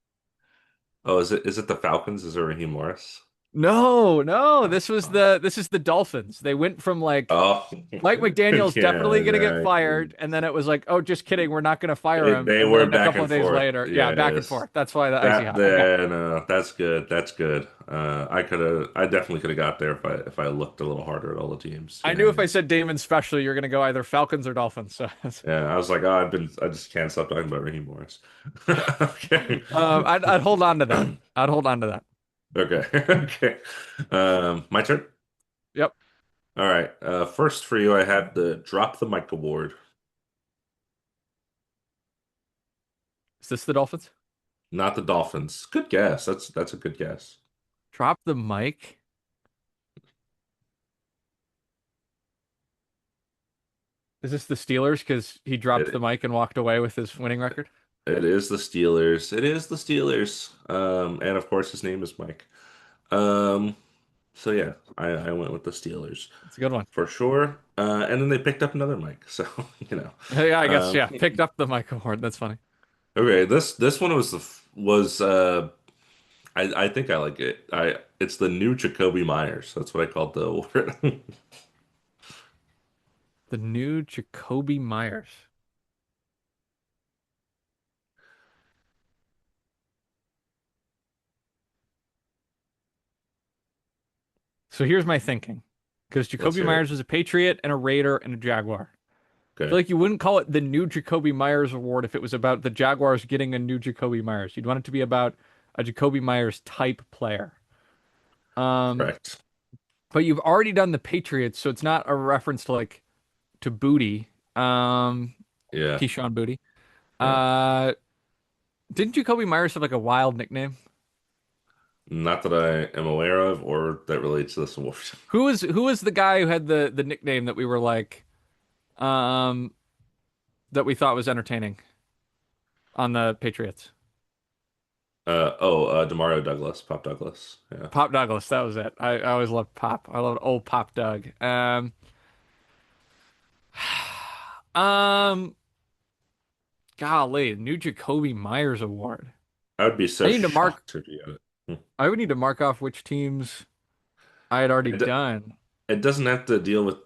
Speaker 2: Oh, is it the Falcons? Is it Raheem Morris?
Speaker 1: No, no, this is the Dolphins. They went from like
Speaker 2: Oh,
Speaker 1: Mike McDaniel's
Speaker 2: yeah,
Speaker 1: definitely going to get
Speaker 2: right.
Speaker 1: fired, and then it was like, oh, just kidding, we're not going to fire him.
Speaker 2: They
Speaker 1: And
Speaker 2: were
Speaker 1: then a
Speaker 2: back
Speaker 1: couple
Speaker 2: and
Speaker 1: of days
Speaker 2: forth.
Speaker 1: later, yeah, back and
Speaker 2: Yes.
Speaker 1: forth. That's why the icy
Speaker 2: That
Speaker 1: hot. Okay.
Speaker 2: then that's good. That's good. I definitely could have got there if I looked a little harder at all the teams.
Speaker 1: I
Speaker 2: Yeah,
Speaker 1: knew if
Speaker 2: yeah.
Speaker 1: I said Damon special, you're going to go either Falcons or Dolphins. So,
Speaker 2: Yeah, I was like, oh, I just can't stop talking about Raheem Morris. Okay.
Speaker 1: I'd hold on to that. I'd hold on to that.
Speaker 2: Okay. Okay. My turn.
Speaker 1: Yep.
Speaker 2: All right. First for you, I have the Drop the Mic Award.
Speaker 1: Is this the Dolphins?
Speaker 2: Not the Dolphins. Good guess. That's a good guess.
Speaker 1: Drop the mic. Is this the Steelers? Because he dropped the
Speaker 2: It
Speaker 1: mic and walked away with his winning record.
Speaker 2: it is the Steelers. It is the Steelers. And of course his name is Mike. Um, so yeah, I went with the Steelers
Speaker 1: It's a good one.
Speaker 2: for sure. And then they picked up another Mike. So, you know.
Speaker 1: Yeah, I guess.
Speaker 2: Um,
Speaker 1: Yeah, picked up the mic award. That's funny.
Speaker 2: okay, this one was I think I like it. It's the new Jacoby Myers. That's what I called the award.
Speaker 1: The new Jacoby Myers. So here's my thinking. Because
Speaker 2: Let's
Speaker 1: Jacoby
Speaker 2: hear it.
Speaker 1: Myers was a Patriot and a Raider and a Jaguar. I feel
Speaker 2: Okay,
Speaker 1: like you wouldn't call it the new Jacoby Myers award if it was about the Jaguars getting a new Jacoby Myers. You'd want it to be about a Jacoby Myers type player. Um,
Speaker 2: correct.
Speaker 1: but you've already done the Patriots, so it's not a reference to like to Booty,
Speaker 2: Yeah,
Speaker 1: Keyshawn Booty.
Speaker 2: yeah.
Speaker 1: Uh, didn't Jacoby Myers have like a wild nickname?
Speaker 2: Not that I am aware of or that relates to this award.
Speaker 1: Who was the guy who had the nickname that we were like um that we thought was entertaining on the Patriots?
Speaker 2: Demario Douglas, Pop Douglas. Yeah,
Speaker 1: Pop Douglas, that was it. I always loved Pop. I loved old Pop Doug. Um, golly, new Jacoby Myers award.
Speaker 2: I would be
Speaker 1: I
Speaker 2: so
Speaker 1: need to mark.
Speaker 2: shocked if you got it. Hmm.
Speaker 1: I would need to mark off which teams I had already
Speaker 2: It, do-
Speaker 1: done.
Speaker 2: it doesn't have to deal with.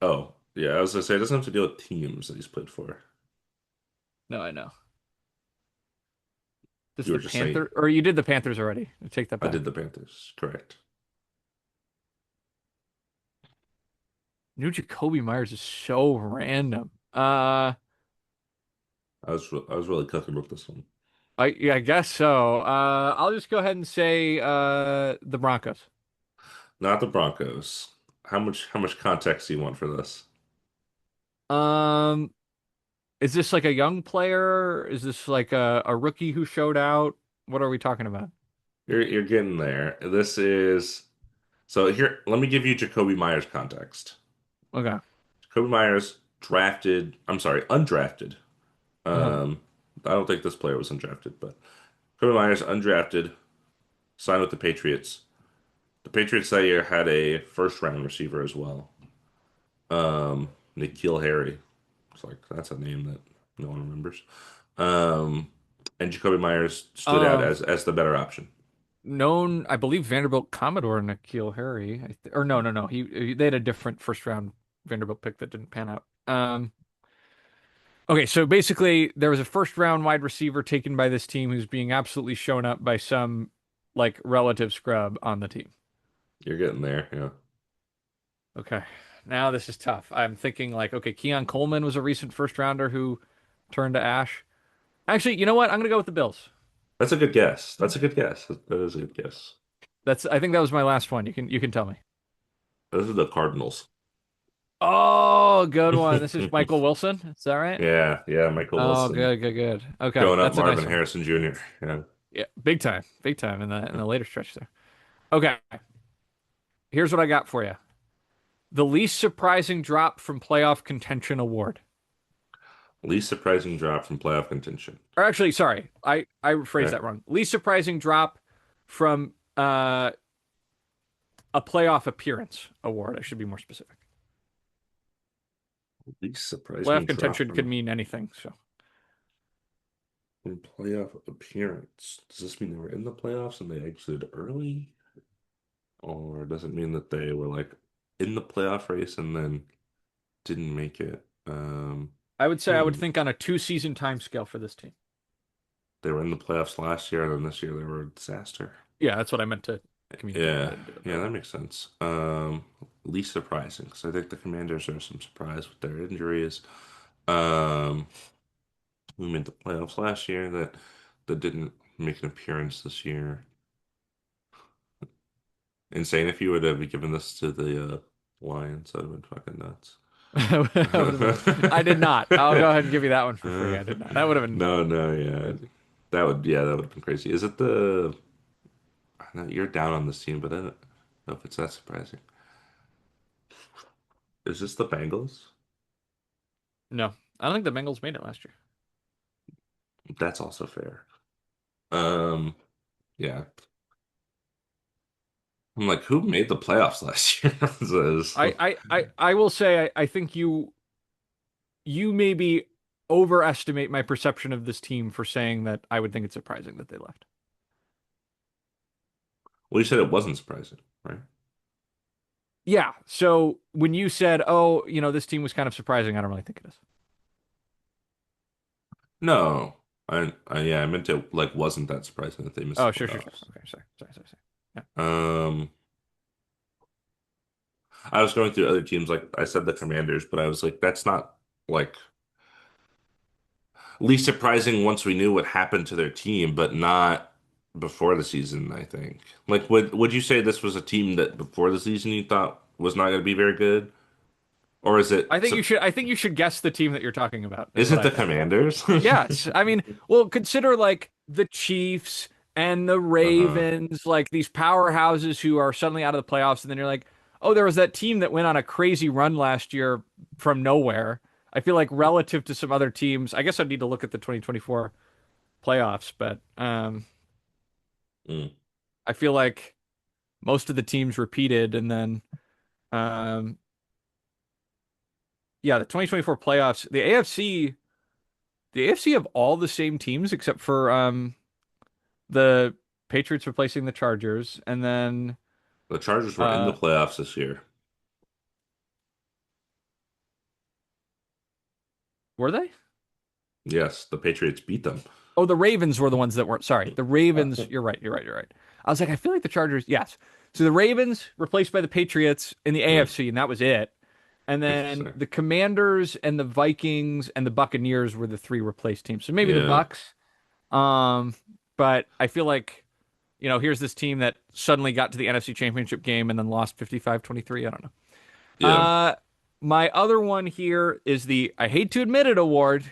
Speaker 2: Oh, yeah, I was gonna say it doesn't have to deal with teams that he's played for.
Speaker 1: No, I know. This
Speaker 2: You
Speaker 1: the
Speaker 2: were just saying
Speaker 1: Panther, or you did the Panthers already. I take that
Speaker 2: I did
Speaker 1: back.
Speaker 2: the Panthers, correct?
Speaker 1: New Jacoby Myers is so random.
Speaker 2: I was really cooking with this one.
Speaker 1: I guess so. I'll just go ahead and say the Broncos.
Speaker 2: Not the Broncos. How much context do you want for this?
Speaker 1: Um, is this like a young player? Is this like a rookie who showed out? What are we talking about?
Speaker 2: You're getting there. This is so here. Let me give you Jacoby Myers context.
Speaker 1: Okay.
Speaker 2: Jacoby Myers drafted. I'm sorry, undrafted.
Speaker 1: Uh-huh.
Speaker 2: Um, I don't think this player was undrafted, but Jacoby Myers undrafted, signed with the Patriots. The Patriots that year had a first round receiver as well. N'Keal Harry. It's like that's a name that no one remembers. Um, and Jacoby Myers stood out
Speaker 1: Um,
Speaker 2: as the better option.
Speaker 1: known, I believe Vanderbilt Commodore N'Keal Harry, or no, no, no. They had a different first round Vanderbilt pick that didn't pan out. Okay, so basically there was a first round wide receiver taken by this team who's being absolutely shown up by some like relative scrub on the team.
Speaker 2: You're getting there, yeah.
Speaker 1: Okay. Now this is tough. I'm thinking like, okay, Keon Coleman was a recent first rounder who turned to ash. Actually, you know what? I'm gonna go with the Bills.
Speaker 2: That's a good guess. That's a good guess. That is a good guess.
Speaker 1: I think that was my last one. You can tell me.
Speaker 2: Those are the Cardinals.
Speaker 1: Oh, good one. This is Michael Wilson. Is that right?
Speaker 2: Yeah, yeah, Michael
Speaker 1: Oh,
Speaker 2: Wilson
Speaker 1: good, good, good. Okay,
Speaker 2: showing up
Speaker 1: that's a
Speaker 2: Marvin
Speaker 1: nice one.
Speaker 2: Harrison Jr. Yeah.
Speaker 1: Yeah, big time in the later stretch there. Okay, here's what I got for you. The least surprising drop from playoff contention award.
Speaker 2: Least surprising drop from playoff contention.
Speaker 1: Or actually, sorry, I phrased
Speaker 2: Okay.
Speaker 1: that wrong. Least surprising drop from a playoff appearance award. I should be more specific.
Speaker 2: Least surprising
Speaker 1: Playoff
Speaker 2: drop
Speaker 1: contention could mean anything. So
Speaker 2: from playoff appearance. Does this mean they were in the playoffs and they exited early? Or does it mean that they were like in the playoff race and then didn't make it?
Speaker 1: I would say I would
Speaker 2: Hmm.
Speaker 1: think on a 2 season time scale for this team.
Speaker 2: They were in the playoffs last year, and then this year they were a disaster.
Speaker 1: Yeah, that's what I meant to communicate. I
Speaker 2: Yeah,
Speaker 1: didn't do it
Speaker 2: yeah,
Speaker 1: very
Speaker 2: that
Speaker 1: well.
Speaker 2: makes sense. Least surprising because I think the Commanders are some surprise with their injuries. Um, we made the playoffs last year that didn't make an appearance this year. Insane if you would have given this to the Lions, that would have been fucking nuts.
Speaker 1: That would have been. I did not. I'll go ahead and give you that one for free. I did not. That would have been
Speaker 2: No, no, yeah.
Speaker 1: crazy.
Speaker 2: That would have been crazy. Is it the I know you're down on this team, but I don't know if it's that surprising. Is this the Bengals?
Speaker 1: No, I don't think the Bengals made it last year.
Speaker 2: That's also fair. Um, yeah. I'm like, who made the playoffs last year?
Speaker 1: I will say I think you maybe overestimate my perception of this team for saying that I would think it's surprising that they left.
Speaker 2: Well, you said it wasn't surprising, right?
Speaker 1: Yeah. So when you said, "Oh, this team was kind of surprising," I don't really think it is.
Speaker 2: No. Yeah, I meant it like wasn't that surprising that they missed
Speaker 1: Oh,
Speaker 2: the
Speaker 1: sure.
Speaker 2: playoffs.
Speaker 1: Okay, sorry. Yeah.
Speaker 2: Um, I was going through other teams, like I said the Commanders, but I was like, that's not like least surprising once we knew what happened to their team, but not before the season, I think. Like would you say this was a team that before the season you thought was not going to be very good? Or
Speaker 1: I think you should guess the team that you're talking about, is
Speaker 2: is
Speaker 1: what
Speaker 2: it
Speaker 1: I
Speaker 2: the
Speaker 1: think.
Speaker 2: Commanders?
Speaker 1: Yes. I mean, well, consider like the Chiefs and the
Speaker 2: Uh-huh.
Speaker 1: Ravens, like these powerhouses who are suddenly out of the playoffs, and then you're like, oh, there was that team that went on a crazy run last year from nowhere. I feel like relative to some other teams, I guess I'd need to look at the 2024 playoffs, but
Speaker 2: Mm.
Speaker 1: I feel like most of the teams repeated, and then um, yeah, the 2024 playoffs, the AFC have all the same teams except for the Patriots replacing the Chargers, and then
Speaker 2: The Chargers were in the
Speaker 1: uh
Speaker 2: playoffs this year.
Speaker 1: were they?
Speaker 2: Yes, the Patriots beat them.
Speaker 1: Oh, the Ravens were the ones that weren't. Sorry, the Ravens. You're right. You're right. I was like, I feel like the Chargers. Yes. So the Ravens replaced by the Patriots in the
Speaker 2: Mm.
Speaker 1: AFC, and that was it. And then
Speaker 2: Interesting.
Speaker 1: the Commanders and the Vikings and the Buccaneers were the three replaced teams. So maybe the
Speaker 2: Yeah.
Speaker 1: Bucks. Um, but I feel like, here's this team that suddenly got to the NFC Championship game and then lost 55-23. I don't know.
Speaker 2: Yeah.
Speaker 1: My other one here is the I hate to admit it award.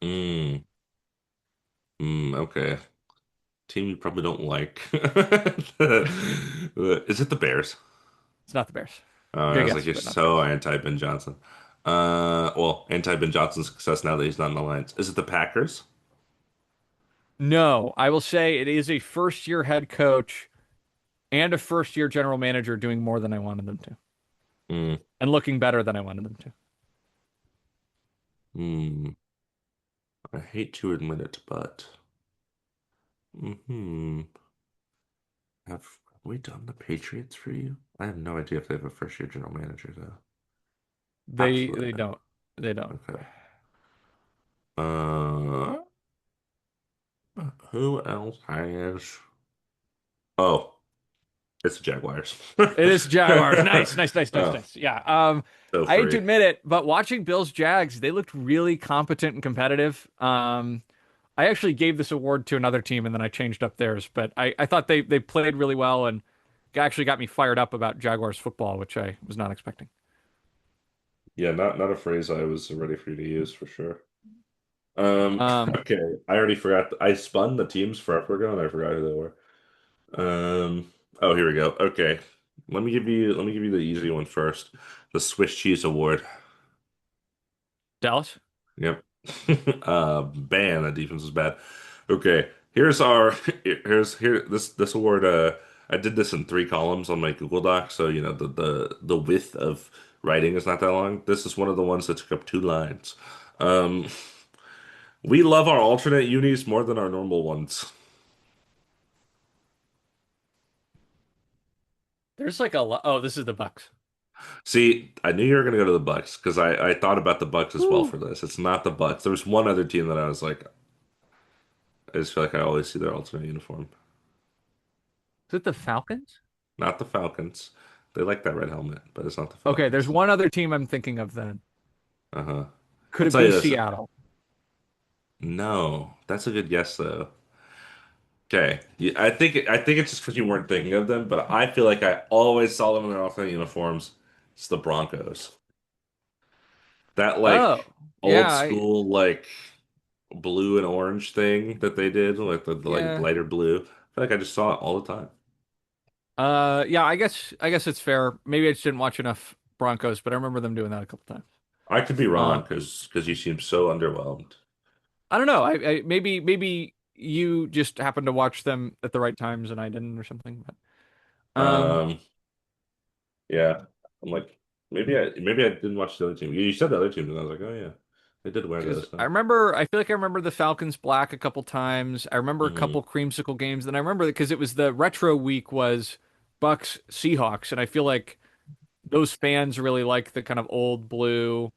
Speaker 2: Mm. Okay. Team you probably don't like. Is it the Bears?
Speaker 1: It's not the Bears.
Speaker 2: I
Speaker 1: Good
Speaker 2: was like,
Speaker 1: guess,
Speaker 2: you're
Speaker 1: but not the Bears.
Speaker 2: so anti-Ben Johnson. Well, anti-Ben Johnson's success now that he's not in the Lions. Is it the Packers?
Speaker 1: No, I will say it is a first year head coach and a first year general manager doing more than I wanted them to
Speaker 2: Mm,
Speaker 1: and looking better than I wanted them to.
Speaker 2: mm. I hate to admit it, but hmm have we done the Patriots for you? I have no idea if they have a first-year general manager, though.
Speaker 1: They
Speaker 2: Absolutely
Speaker 1: don't. They don't.
Speaker 2: not. Okay. Uh, who else has? Oh, it's the Jaguars.
Speaker 1: It is Jaguars.
Speaker 2: Oh,
Speaker 1: Nice. Yeah.
Speaker 2: so
Speaker 1: I hate to
Speaker 2: free.
Speaker 1: admit it, but watching Bills Jags, they looked really competent and competitive. I actually gave this award to another team and then I changed up theirs, but I thought they played really well and actually got me fired up about Jaguars football, which I was not expecting.
Speaker 2: Yeah, not a phrase I was ready for you to use for sure.
Speaker 1: Um,
Speaker 2: Okay, I already forgot. I spun the teams forever ago, and I forgot who they were. Oh, here we go. Okay, let me give you the easy one first. The Swiss Cheese Award.
Speaker 1: Dallas.
Speaker 2: Yep. Man, that defense is bad. Okay, here's our here this award. I did this in three columns on my Google Doc, so you know the width of writing is not that long. This is one of the ones that took up two lines. Um, we love our alternate unis more than our normal ones.
Speaker 1: There's like a lot. Oh, this is the Bucks.
Speaker 2: See, I knew you were going to go to the Bucks because I thought about the Bucks as well
Speaker 1: Woo.
Speaker 2: for this. It's not the Bucks. There was one other team that I was like, I just feel like I always see their alternate uniform.
Speaker 1: Is it the Falcons?
Speaker 2: Not the Falcons. They like that red helmet, but it's not the
Speaker 1: Okay, there's
Speaker 2: Falcons.
Speaker 1: one other team I'm thinking of then.
Speaker 2: Uh-huh.
Speaker 1: Could
Speaker 2: I'll
Speaker 1: it
Speaker 2: tell you
Speaker 1: be
Speaker 2: this.
Speaker 1: Seattle?
Speaker 2: No, that's a good guess though. Okay, yeah, I think it's just because you weren't thinking of them, but I feel like I always saw them in their alternate uniforms. It's the Broncos. That
Speaker 1: Oh,
Speaker 2: like
Speaker 1: yeah,
Speaker 2: old school like blue and orange thing that they did, like the like
Speaker 1: yeah.
Speaker 2: lighter blue. I feel like I just saw it all the time.
Speaker 1: Yeah, I guess it's fair. Maybe I just didn't watch enough Broncos, but I remember them doing that a couple times.
Speaker 2: I could be
Speaker 1: Uh,
Speaker 2: wrong because you seem so underwhelmed.
Speaker 1: I don't know. Maybe you just happened to watch them at the right times and I didn't or something. But
Speaker 2: Um, yeah, I'm like maybe I didn't watch the other team. You said the other team, and I was like, oh yeah, they did wear
Speaker 1: because
Speaker 2: those
Speaker 1: I
Speaker 2: stuff.
Speaker 1: remember, I feel like I remember the Falcons black a couple times. I remember a couple
Speaker 2: Hmm.
Speaker 1: creamsicle games. Then I remember because it was the retro week was Bucks Seahawks, and I feel like those fans really like the kind of old blue.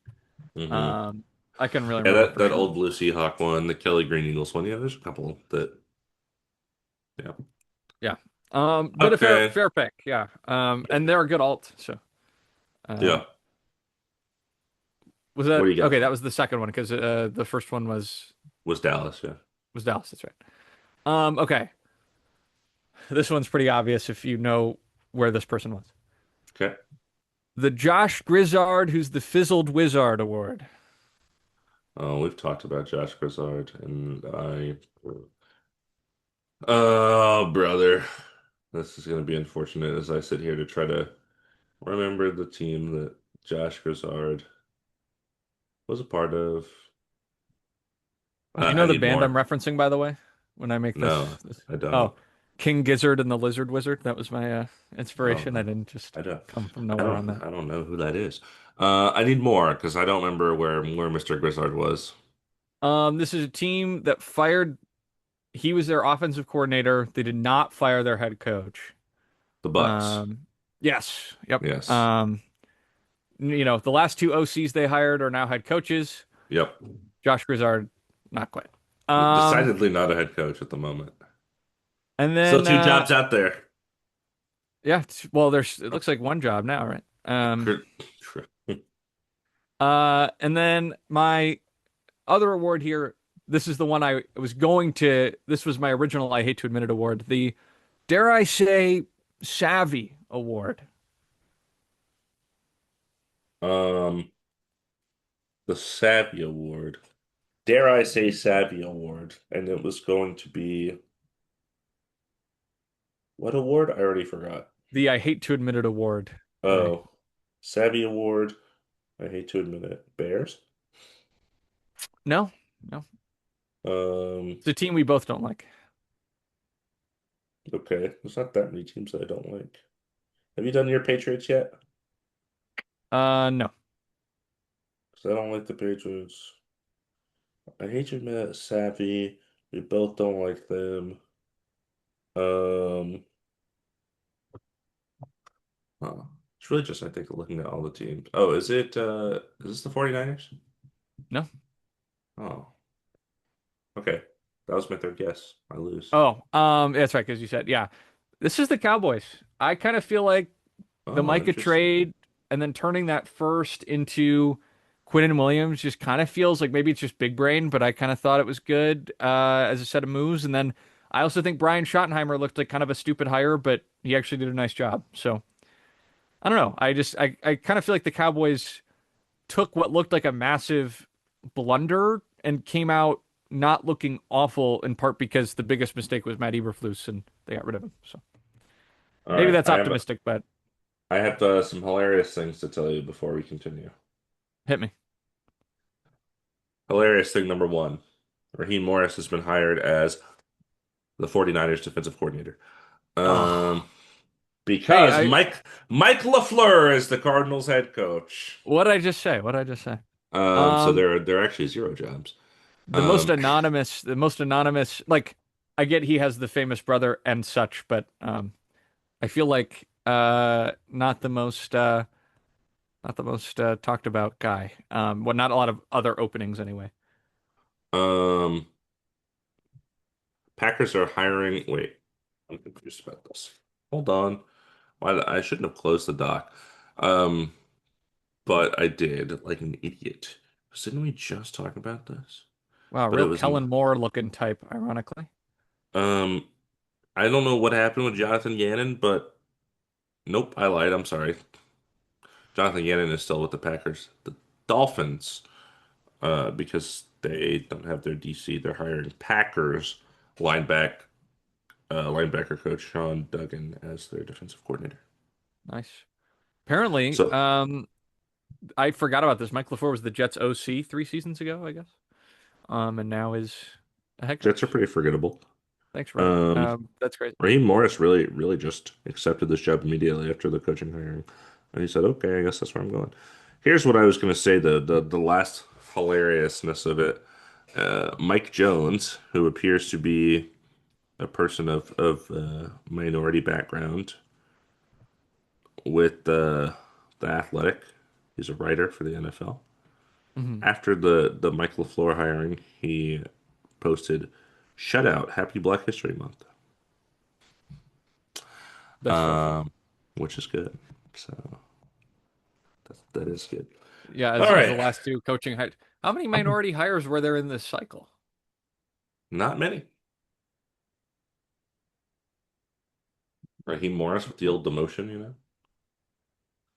Speaker 2: Hmm.
Speaker 1: Um, I can really
Speaker 2: Yeah,
Speaker 1: remember
Speaker 2: that
Speaker 1: for
Speaker 2: that
Speaker 1: sure.
Speaker 2: old blue Seahawk one, the Kelly Green Eagles one. Yeah, there's a couple that. Yeah.
Speaker 1: Yeah. But a fair
Speaker 2: Okay.
Speaker 1: fair pick, yeah. And they're a good alt. So,
Speaker 2: Yeah.
Speaker 1: um, was
Speaker 2: What
Speaker 1: that
Speaker 2: do you got?
Speaker 1: okay? That was the second one because the first one
Speaker 2: Was Dallas? Yeah.
Speaker 1: was Dallas. That's right. Okay. This one's pretty obvious if you know where this person was.
Speaker 2: Okay.
Speaker 1: The Josh Grizzard, who's the Fizzled Wizard Award.
Speaker 2: Oh, we've talked about Josh Grizzard, and I. Oh, brother. This is going to be unfortunate as I sit here to try to remember the team that Josh Grizzard was a part of.
Speaker 1: Do you
Speaker 2: I
Speaker 1: know the
Speaker 2: need
Speaker 1: band I'm
Speaker 2: more.
Speaker 1: referencing, by the way? When I make
Speaker 2: No,
Speaker 1: this.
Speaker 2: I don't.
Speaker 1: Oh, King Gizzard and the Lizard Wizard. That was my
Speaker 2: Oh
Speaker 1: inspiration. I
Speaker 2: no,
Speaker 1: didn't just
Speaker 2: I don't.
Speaker 1: come from
Speaker 2: I
Speaker 1: nowhere on
Speaker 2: don't.
Speaker 1: that.
Speaker 2: I don't know who that is. I need more because I don't remember where Mr. Grizzard was.
Speaker 1: This is a team that fired. He was their offensive coordinator. They did not fire their head coach.
Speaker 2: The Bucks.
Speaker 1: Yes, yep.
Speaker 2: Yes.
Speaker 1: The last two OCs they hired are now head coaches.
Speaker 2: Yep.
Speaker 1: Josh Grizzard, not quite. Um,
Speaker 2: Decidedly not a head coach at the moment.
Speaker 1: and
Speaker 2: Still
Speaker 1: then
Speaker 2: two jobs out there.
Speaker 1: yeah, well, there's it looks like one job now, right?
Speaker 2: Cr-
Speaker 1: And then my other award here. This is the one I was going to. This was my original. I hate to admit it award. The dare I say savvy award.
Speaker 2: Um, the Savvy Award. Dare I say Savvy Award? And it was going to be what award? I already forgot.
Speaker 1: The I hate to admit it award. Right?
Speaker 2: Oh, Savvy Award. I hate to admit it. Bears?
Speaker 1: No, no.
Speaker 2: Um,
Speaker 1: It's a team we both don't like.
Speaker 2: okay. There's not that many teams that I don't like. Have you done your Patriots yet?
Speaker 1: No.
Speaker 2: Because I don't like the Patriots. I hate to admit it, Savvy. We both don't like them. Um, huh. It's really just, I think, looking at all the teams. Oh, is this the 49ers?
Speaker 1: No.
Speaker 2: Oh, okay. That was my third guess. I lose.
Speaker 1: Oh, that's right, because you said, yeah. This is the Cowboys. I kind of feel like the
Speaker 2: Oh,
Speaker 1: Micah
Speaker 2: interesting.
Speaker 1: trade and then turning that first into Quinnen Williams just kind of feels like maybe it's just big brain, but I kind of thought it was good as a set of moves. And then I also think Brian Schottenheimer looked like kind of a stupid hire, but he actually did a nice job. So I don't know. I kind of feel like the Cowboys took what looked like a massive blunder and came out not looking awful in part because the biggest mistake was Matt Eberflus and they got rid of him. So
Speaker 2: All
Speaker 1: maybe
Speaker 2: right.
Speaker 1: that's optimistic, but
Speaker 2: I have some hilarious things to tell you before we continue.
Speaker 1: hit me.
Speaker 2: Hilarious thing number one. Raheem Morris has been hired as the 49ers defensive coordinator.
Speaker 1: Oh,
Speaker 2: Um,
Speaker 1: hey,
Speaker 2: because Mike LaFleur is the Cardinals head coach.
Speaker 1: what did I just say? What did I just say?
Speaker 2: So
Speaker 1: Um,
Speaker 2: there are actually zero jobs.
Speaker 1: the most
Speaker 2: Um,
Speaker 1: anonymous, the most anonymous, like I get he has the famous brother and such, but I feel like Not the most talked about guy. Well, not a lot of other openings anyway.
Speaker 2: Um, Packers are hiring. Wait, I'm confused about this. Hold on. I shouldn't have closed the doc. Um, but I did, like an idiot. Didn't we just talk about this?
Speaker 1: Wow,
Speaker 2: But it
Speaker 1: real
Speaker 2: was,
Speaker 1: Kellen Moore looking type, ironically.
Speaker 2: um, I don't know what happened with Jonathan Gannon, but nope, I lied. I'm sorry. Jonathan Gannon is still with the Packers. The Dolphins, because they don't have their DC, they're hiring Packers linebacker coach Sean Duggan as their defensive coordinator.
Speaker 1: Nice. Apparently,
Speaker 2: So
Speaker 1: I forgot about this. Mike LaFleur was the Jets OC 3 seasons ago, I guess. And now is a head
Speaker 2: Jets are
Speaker 1: coach.
Speaker 2: pretty forgettable.
Speaker 1: Thanks, Reddit.
Speaker 2: Um,
Speaker 1: That's great.
Speaker 2: Raheem Morris really just accepted this job immediately after the coaching hiring. And he said, "Okay, I guess that's where I'm going." Here's what I was going to say, the last hilariousness of it. Mike Jones, who appears to be a person of minority background with the Athletic, he's a writer for the NFL.
Speaker 1: Hmm.
Speaker 2: After the Mike LaFleur hiring, he posted, "Shutout, Happy Black History Month,"
Speaker 1: That's so funny.
Speaker 2: um, which is good. So that is good.
Speaker 1: Yeah,
Speaker 2: All
Speaker 1: as the
Speaker 2: right.
Speaker 1: last two coaching hires. How many minority hires were there in this cycle?
Speaker 2: Not many. Raheem Morris with the old demotion, you know?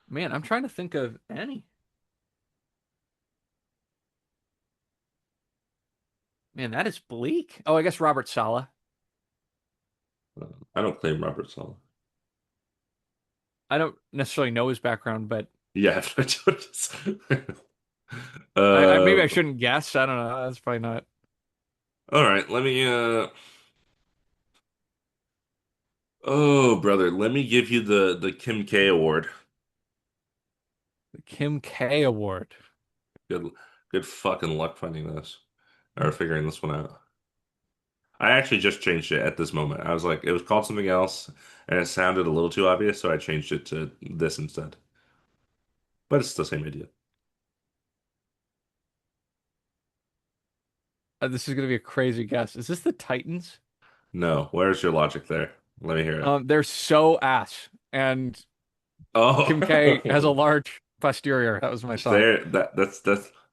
Speaker 1: Man, I'm trying to think of any. Man, that is bleak. Oh, I guess Robert Saleh.
Speaker 2: I don't claim Robert Saleh.
Speaker 1: I don't necessarily know his background, but
Speaker 2: Yeah,
Speaker 1: I maybe
Speaker 2: uh,
Speaker 1: I shouldn't guess. I don't know. That's probably not
Speaker 2: all right, let me oh brother, let me give you the Kim K award.
Speaker 1: the Kim K Award.
Speaker 2: Good good fucking luck finding this or figuring this one out. I actually just changed it at this moment. I was like, it was called something else and it sounded a little too obvious, so I changed it to this instead. But it's the same idea.
Speaker 1: This is gonna be a crazy guess. Is this the Titans?
Speaker 2: No, where's your logic there? Let me hear it.
Speaker 1: They're so ass, and Kim K has a
Speaker 2: Oh,
Speaker 1: large posterior. That was my thought.
Speaker 2: there. That's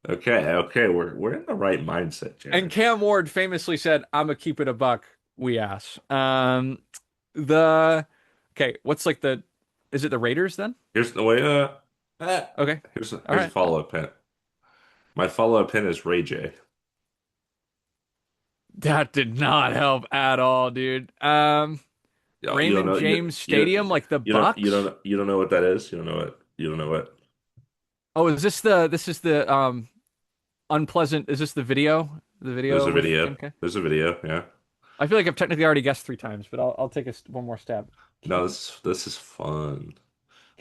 Speaker 2: okay. Okay, we're in the right mindset,
Speaker 1: And
Speaker 2: Jared.
Speaker 1: Cam Ward famously said, "I'm gonna keep it a buck." We ass. The okay. What's like the? Is it the Raiders then?
Speaker 2: Here's the way. Eh,
Speaker 1: Okay. All
Speaker 2: here's a
Speaker 1: right.
Speaker 2: follow-up hint. My follow-up hint is Ray J.
Speaker 1: That did not help at all, dude.
Speaker 2: You don't
Speaker 1: Raymond
Speaker 2: know
Speaker 1: James Stadium, like the Bucks.
Speaker 2: you don't know what that is. You don't know what.
Speaker 1: Oh, this is the unpleasant. Is this the video? The
Speaker 2: There's
Speaker 1: video
Speaker 2: a
Speaker 1: with
Speaker 2: video.
Speaker 1: Kim K?
Speaker 2: There's a video. Yeah.
Speaker 1: I feel like I've technically already guessed 3 times, but I'll take one more stab.
Speaker 2: No,
Speaker 1: Kim
Speaker 2: this is fun.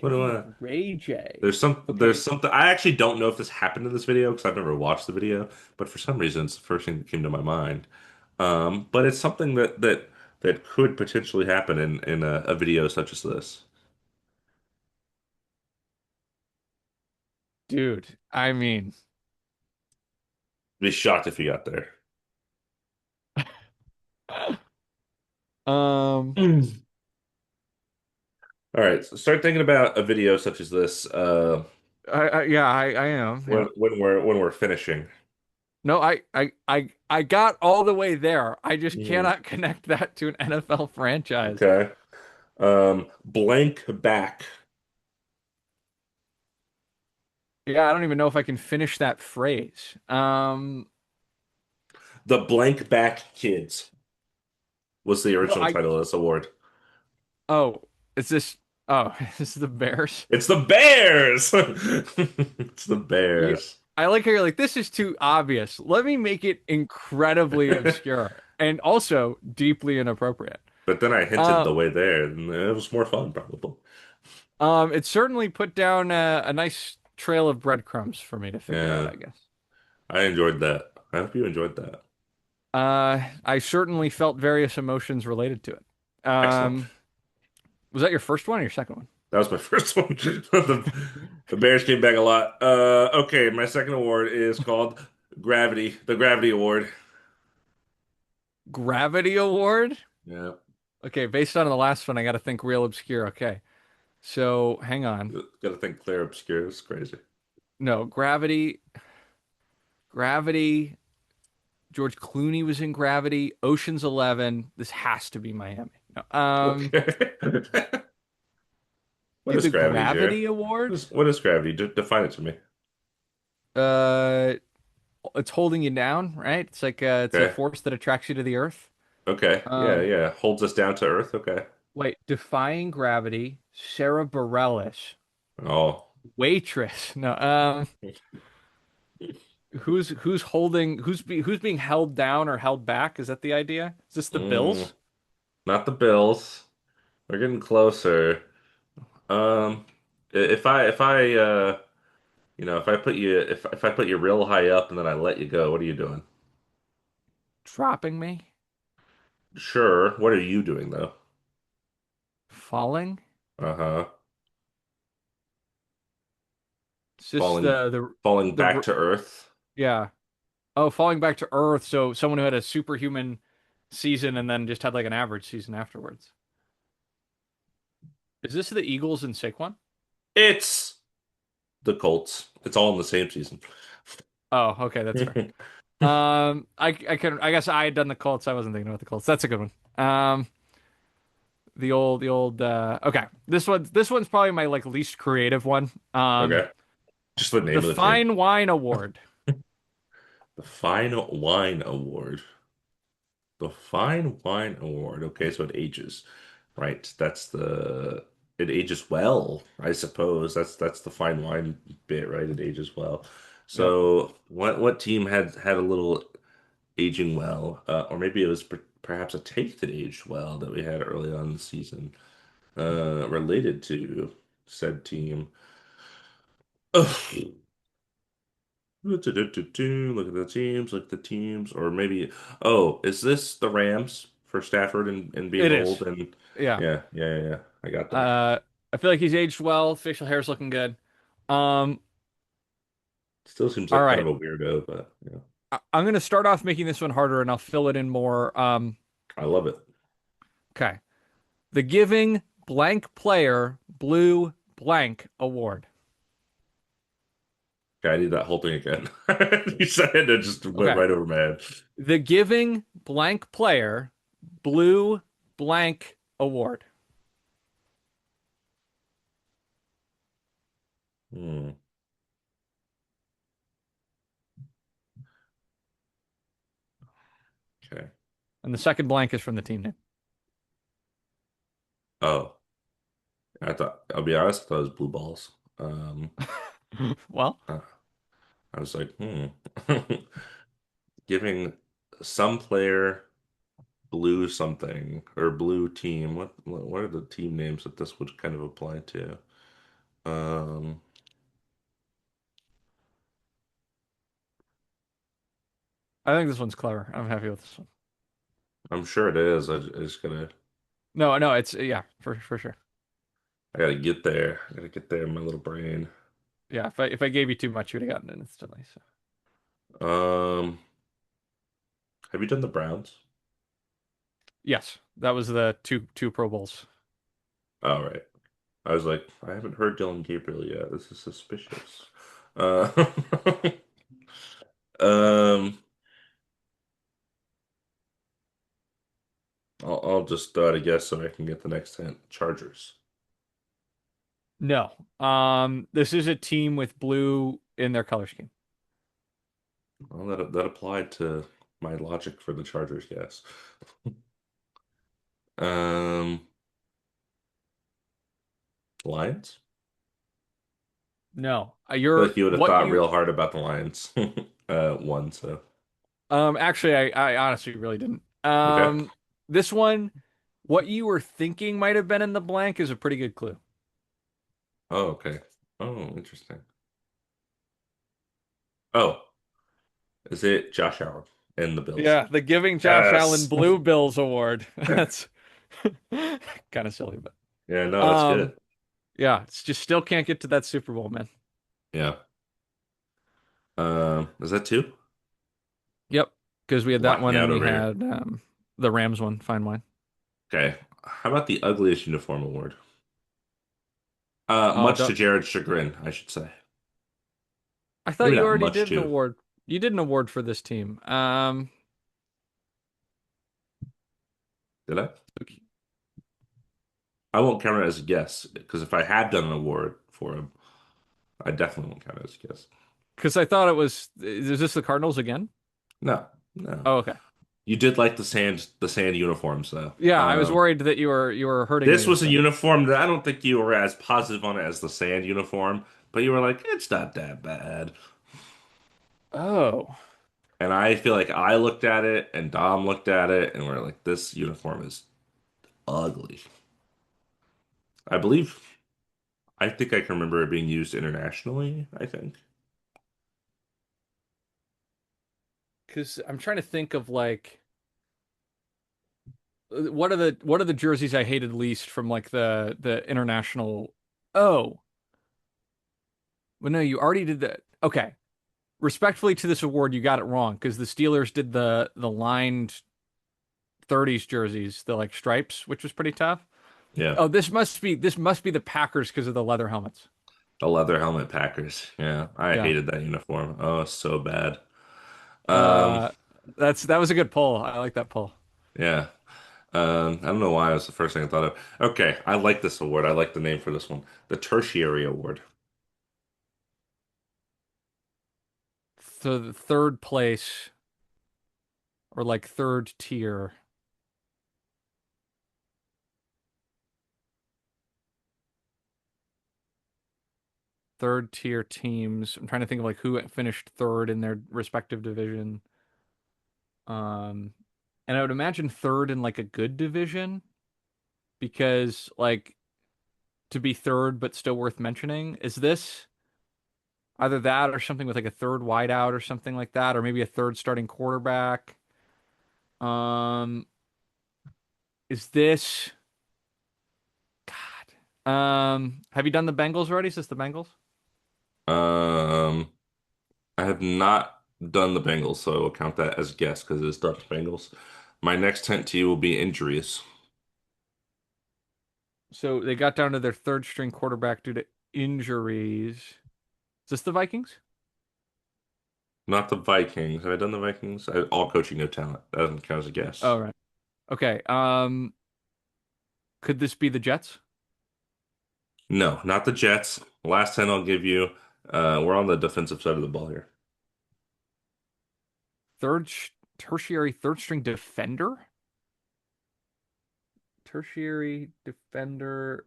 Speaker 2: What do
Speaker 1: K
Speaker 2: I?
Speaker 1: Ray J.
Speaker 2: There's
Speaker 1: Okay,
Speaker 2: something I actually don't know if this happened in this video because I've never watched the video, but for some reason it's the first thing that came to my mind. But it's something that could potentially happen in a video such as this.
Speaker 1: dude. I mean,
Speaker 2: Be shocked if you got there.
Speaker 1: um,
Speaker 2: Mm. All right, so start thinking about a video such as this
Speaker 1: yeah, I am. Yeah.
Speaker 2: when we're finishing.
Speaker 1: No, I got all the way there. I just
Speaker 2: Mhm.
Speaker 1: cannot connect that to an NFL franchise.
Speaker 2: Okay. Blank back.
Speaker 1: Yeah, I don't even know if I can finish that phrase.
Speaker 2: The Blank Back Kids was the
Speaker 1: No,
Speaker 2: original title of this award.
Speaker 1: oh, is this, oh, this is the Bears?
Speaker 2: It's the Bears. It's the
Speaker 1: Yeah,
Speaker 2: Bears.
Speaker 1: I like how you're like, this is too obvious. Let me make it incredibly obscure and also deeply inappropriate.
Speaker 2: But then I hinted
Speaker 1: Uh,
Speaker 2: the way there, and it was more fun, probably.
Speaker 1: it certainly put down a nice trail of breadcrumbs for me to figure out,
Speaker 2: Yeah,
Speaker 1: I guess.
Speaker 2: I enjoyed that. I hope you enjoyed that.
Speaker 1: I certainly felt various emotions related to it.
Speaker 2: Excellent.
Speaker 1: Was that your first one or your second one?
Speaker 2: That was my first one. The Bears came back a lot. Okay, my second award is called Gravity, the Gravity Award.
Speaker 1: Gravity Award?
Speaker 2: Yeah,
Speaker 1: Okay, based on the last one, I got to think real obscure. Okay. So hang on.
Speaker 2: gotta think Claire Obscure. It's crazy.
Speaker 1: No, Gravity. George Clooney was in Gravity. Ocean's 11. This has to be Miami. No,
Speaker 2: Okay. What is
Speaker 1: the
Speaker 2: gravity, Jared?
Speaker 1: Gravity Award.
Speaker 2: What is gravity? Define it to me.
Speaker 1: Uh, it's holding you down, right? It's like it's a
Speaker 2: Okay.
Speaker 1: force that attracts you to the Earth.
Speaker 2: Okay. Yeah,
Speaker 1: Um,
Speaker 2: yeah. Holds us down to Earth. Okay.
Speaker 1: wait, defying gravity. Sarah Bareilles,
Speaker 2: Oh.
Speaker 1: waitress. No, who's being held down or held back? Is that the idea? Is this the
Speaker 2: Mm,
Speaker 1: Bills?
Speaker 2: not the Bills. We're getting closer. Um, if I put you if I put you real high up and then I let you go, what are you doing?
Speaker 1: Dropping me?
Speaker 2: Sure. What are you doing though?
Speaker 1: Falling?
Speaker 2: Uh-huh.
Speaker 1: It's just
Speaker 2: Falling falling back
Speaker 1: the
Speaker 2: to Earth.
Speaker 1: yeah. Oh, falling back to Earth. So someone who had a superhuman season and then just had like an average season afterwards. Is this the Eagles and Saquon?
Speaker 2: It's the Colts. It's all in the same season.
Speaker 1: Oh, okay, that's fair. I guess I had done the Colts. I wasn't thinking about the Colts. That's a good one. The old okay. This one's probably my like least creative one.
Speaker 2: Okay. Just the
Speaker 1: The
Speaker 2: name of the team.
Speaker 1: Fine Wine Award.
Speaker 2: The Fine Wine Award. The Fine Wine Award. Okay, so it ages, right? It ages well, I suppose. That's the fine wine bit, right? It ages well.
Speaker 1: Yep.
Speaker 2: So what team had a little aging well, or maybe it was perhaps a take that aged well that we had early on in the season, related to said team. Ugh. Look at the teams, or maybe, oh, is this the Rams for Stafford and being
Speaker 1: It
Speaker 2: old?
Speaker 1: is.
Speaker 2: And
Speaker 1: Yeah.
Speaker 2: yeah. I got there.
Speaker 1: Uh, I feel like he's aged well. Facial hair's looking good. Um,
Speaker 2: Still seems
Speaker 1: all
Speaker 2: like kind
Speaker 1: right.
Speaker 2: of a weirdo, but
Speaker 1: I'm gonna start off making this one harder, and I'll fill it in more.
Speaker 2: I love it.
Speaker 1: Okay. The Giving Blank Player Blue Blank Award.
Speaker 2: Okay, I need that whole thing again. You said it, it just went
Speaker 1: Okay.
Speaker 2: right over my head.
Speaker 1: The Giving Blank Player Blue Blank Award.
Speaker 2: Hmm. Okay.
Speaker 1: And the second blank is from the team name.
Speaker 2: Oh, I'll be honest, I thought it was blue balls.
Speaker 1: Well,
Speaker 2: Uh, I was like, giving some player blue something or blue team. What are the team names that this would kind of apply to? Um,
Speaker 1: I think this one's clever. I'm happy with this one.
Speaker 2: I'm sure it is. I just
Speaker 1: No, no, it's yeah, for sure.
Speaker 2: I gotta get there. I gotta get there in my little brain.
Speaker 1: Yeah, if I gave you too much, you would have gotten it instantly. So
Speaker 2: Um, have you done the Browns?
Speaker 1: yes, that was the two Pro Bowls.
Speaker 2: All right. I was like, I haven't heard Dylan Gabriel yet. This is suspicious. Uh, um, I'll just start a guess so I can get the next hint. Chargers.
Speaker 1: No. This is a team with blue in their color scheme.
Speaker 2: Well, that applied to my logic for the Chargers, yes. Um, Lions?
Speaker 1: No.
Speaker 2: I feel
Speaker 1: You're
Speaker 2: like you would have
Speaker 1: what
Speaker 2: thought
Speaker 1: you
Speaker 2: real hard about the Lions. One, so
Speaker 1: actually I honestly really didn't.
Speaker 2: okay.
Speaker 1: This one, what you were thinking might have been in the blank is a pretty good clue.
Speaker 2: Oh, okay. Oh, interesting. Oh, is it Josh Allen and the Bills?
Speaker 1: Yeah, the Giving Josh Allen
Speaker 2: Yes.
Speaker 1: Blue Bills Award. That's kind of silly, but.
Speaker 2: Yeah, no, that's
Speaker 1: Um,
Speaker 2: good.
Speaker 1: yeah, it's just still can't get to that Super Bowl, man.
Speaker 2: Yeah. Is that two?
Speaker 1: Yep, because we had that
Speaker 2: Lock me
Speaker 1: one and
Speaker 2: out
Speaker 1: we
Speaker 2: over here.
Speaker 1: had the Rams one. Fine wine.
Speaker 2: Okay. How about the ugliest uniform award?
Speaker 1: Oh,
Speaker 2: Much to
Speaker 1: don't,
Speaker 2: Jared's chagrin, I should say.
Speaker 1: I thought
Speaker 2: Maybe
Speaker 1: you
Speaker 2: not
Speaker 1: already
Speaker 2: much
Speaker 1: did an
Speaker 2: to.
Speaker 1: award. You did an award for this team.
Speaker 2: Did I? I won't count it as a guess because if I had done an award for him, I definitely won't count it as a guess.
Speaker 1: because I thought it was. Is this the Cardinals again?
Speaker 2: No, no.
Speaker 1: Oh, okay.
Speaker 2: You did like the sand uniforms though.
Speaker 1: Yeah, I was worried that you were hurting me
Speaker 2: This
Speaker 1: with
Speaker 2: was a
Speaker 1: that.
Speaker 2: uniform that I don't think you were as positive on it as the sand uniform, but you were like, it's not that bad.
Speaker 1: Oh,
Speaker 2: And I feel like I looked at it and Dom looked at it and we're like, this uniform is ugly. I believe, I think I can remember it being used internationally, I think.
Speaker 1: because I'm trying to think of like what are the jerseys I hated least from like the international. Oh, well, no, you already did that. Okay, respectfully to this award, you got it wrong because the Steelers did the lined 30s jerseys, the like stripes, which was pretty tough.
Speaker 2: Yeah.
Speaker 1: Oh, this must be the Packers because of the leather helmets.
Speaker 2: The leather helmet Packers. Yeah. I
Speaker 1: Yeah.
Speaker 2: hated that uniform. Oh, so bad. Um,
Speaker 1: Uh, that was a good poll. I like that poll.
Speaker 2: yeah. I don't know why it was the first thing I thought of. Okay, I like this award. I like the name for this one. The Tertiary Award.
Speaker 1: So the third place or like third tier, third tier teams. I'm trying to think of like who finished third in their respective division. Um, and I would imagine third in like a good division because like to be third but still worth mentioning is this either that or something with like a third wideout or something like that, or maybe a third starting quarterback. Um, is this God? Have you done the Bengals already? Is this the Bengals?
Speaker 2: Um, I have not done the Bengals, so I will count that as guess because it's Dutch Bengals. My next hint to you will be injuries.
Speaker 1: So they got down to their third string quarterback due to injuries. Is this the Vikings?
Speaker 2: Not the Vikings. Have I done the Vikings? All coaching, no talent. That doesn't count as a
Speaker 1: Oh,
Speaker 2: guess.
Speaker 1: right. Okay. Could this be the Jets?
Speaker 2: No, not the Jets. Last 10 I'll give you. We're on the defensive side of the ball here.
Speaker 1: Tertiary third string defender? Tertiary defender.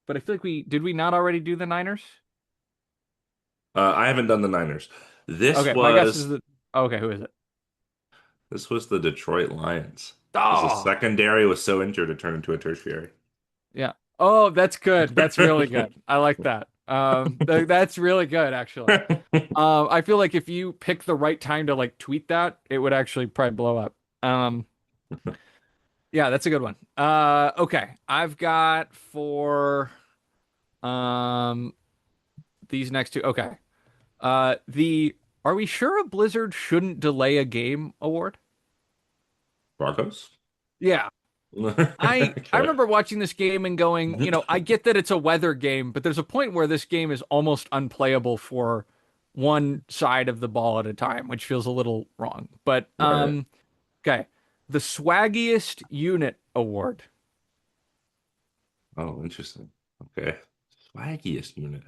Speaker 1: But I feel like we not already do the Niners?
Speaker 2: I haven't done the Niners. This
Speaker 1: Okay, my guess is
Speaker 2: was
Speaker 1: that. Okay, who is it?
Speaker 2: this was the Detroit Lions. Because the
Speaker 1: Oh,
Speaker 2: secondary was so injured it turned into a tertiary.
Speaker 1: yeah. Oh, that's good. That's really good. I like that. That's really good, actually. I feel like if you pick the right time to like tweet that, it would actually probably blow up. Um, yeah, that's a good one. Okay, I've got for um these next two. Okay, the Are we sure a Blizzard shouldn't delay a game award?
Speaker 2: Broncos?
Speaker 1: Yeah, I
Speaker 2: Okay.
Speaker 1: remember watching this game and going, I get that it's a weather game, but there's a point where this game is almost unplayable for one side of the ball at a time, which feels a little wrong. But
Speaker 2: Right.
Speaker 1: okay, the swaggiest unit award.
Speaker 2: Oh, interesting. Okay. Swaggiest unit.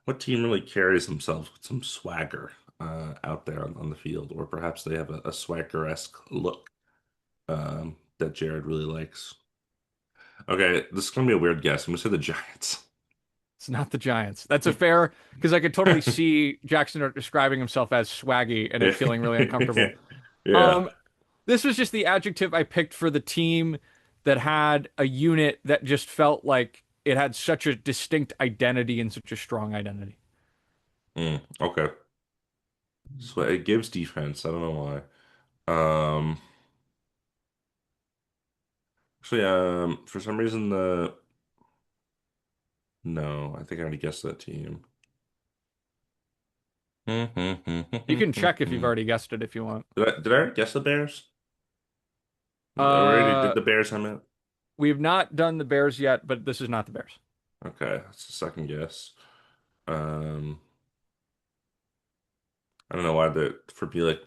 Speaker 2: What team really carries themselves with some swagger out there on the field? Or perhaps they have a swagger-esque look that Jared really likes. Okay, this is gonna be a weird guess. I'm gonna say the Giants.
Speaker 1: It's not the Giants. That's a fair because I could totally see Jackson describing himself as swaggy and it feeling really uncomfortable.
Speaker 2: Yeah.
Speaker 1: Um, this was just the adjective I picked for the team that had a unit that just felt like it had such a distinct identity and such a strong identity.
Speaker 2: Okay. So it gives defense. I don't know why. Um, Actually, for some reason no, I think I already guessed that team.
Speaker 1: You can check if you've
Speaker 2: Did
Speaker 1: already guessed it if you want.
Speaker 2: I already guess the Bears? We already did
Speaker 1: Uh,
Speaker 2: the Bears, I meant.
Speaker 1: we have not done the Bears yet, but this is not the Bears.
Speaker 2: Okay, that's the second guess. Um, I don't know why for be like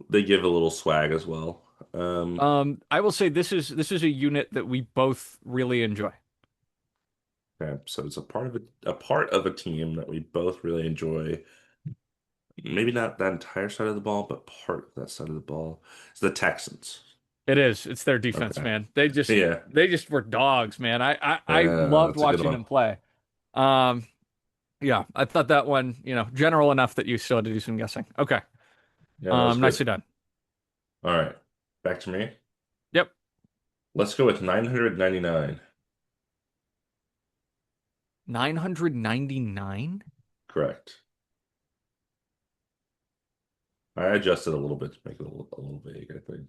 Speaker 2: they give a little swag as well.
Speaker 1: I will say this is a unit that we both really enjoy.
Speaker 2: Okay, so it's a part of a team that we both really enjoy. Maybe not that entire side of the ball, but part of that side of the ball. It's the Texans.
Speaker 1: It is. It's their defense,
Speaker 2: Okay.
Speaker 1: man. They just
Speaker 2: Yeah.
Speaker 1: they just were dogs, man. I
Speaker 2: Yeah,
Speaker 1: loved
Speaker 2: that's a good
Speaker 1: watching
Speaker 2: one.
Speaker 1: them play. Um, yeah, I thought that one, general enough that you still had to do some guessing. Okay.
Speaker 2: Yeah, that was good.
Speaker 1: Nicely done.
Speaker 2: All right. Back to me.
Speaker 1: Yep.
Speaker 2: Let's go with 999.
Speaker 1: 999?
Speaker 2: Correct. I adjusted a little bit to make it a little vague, I think.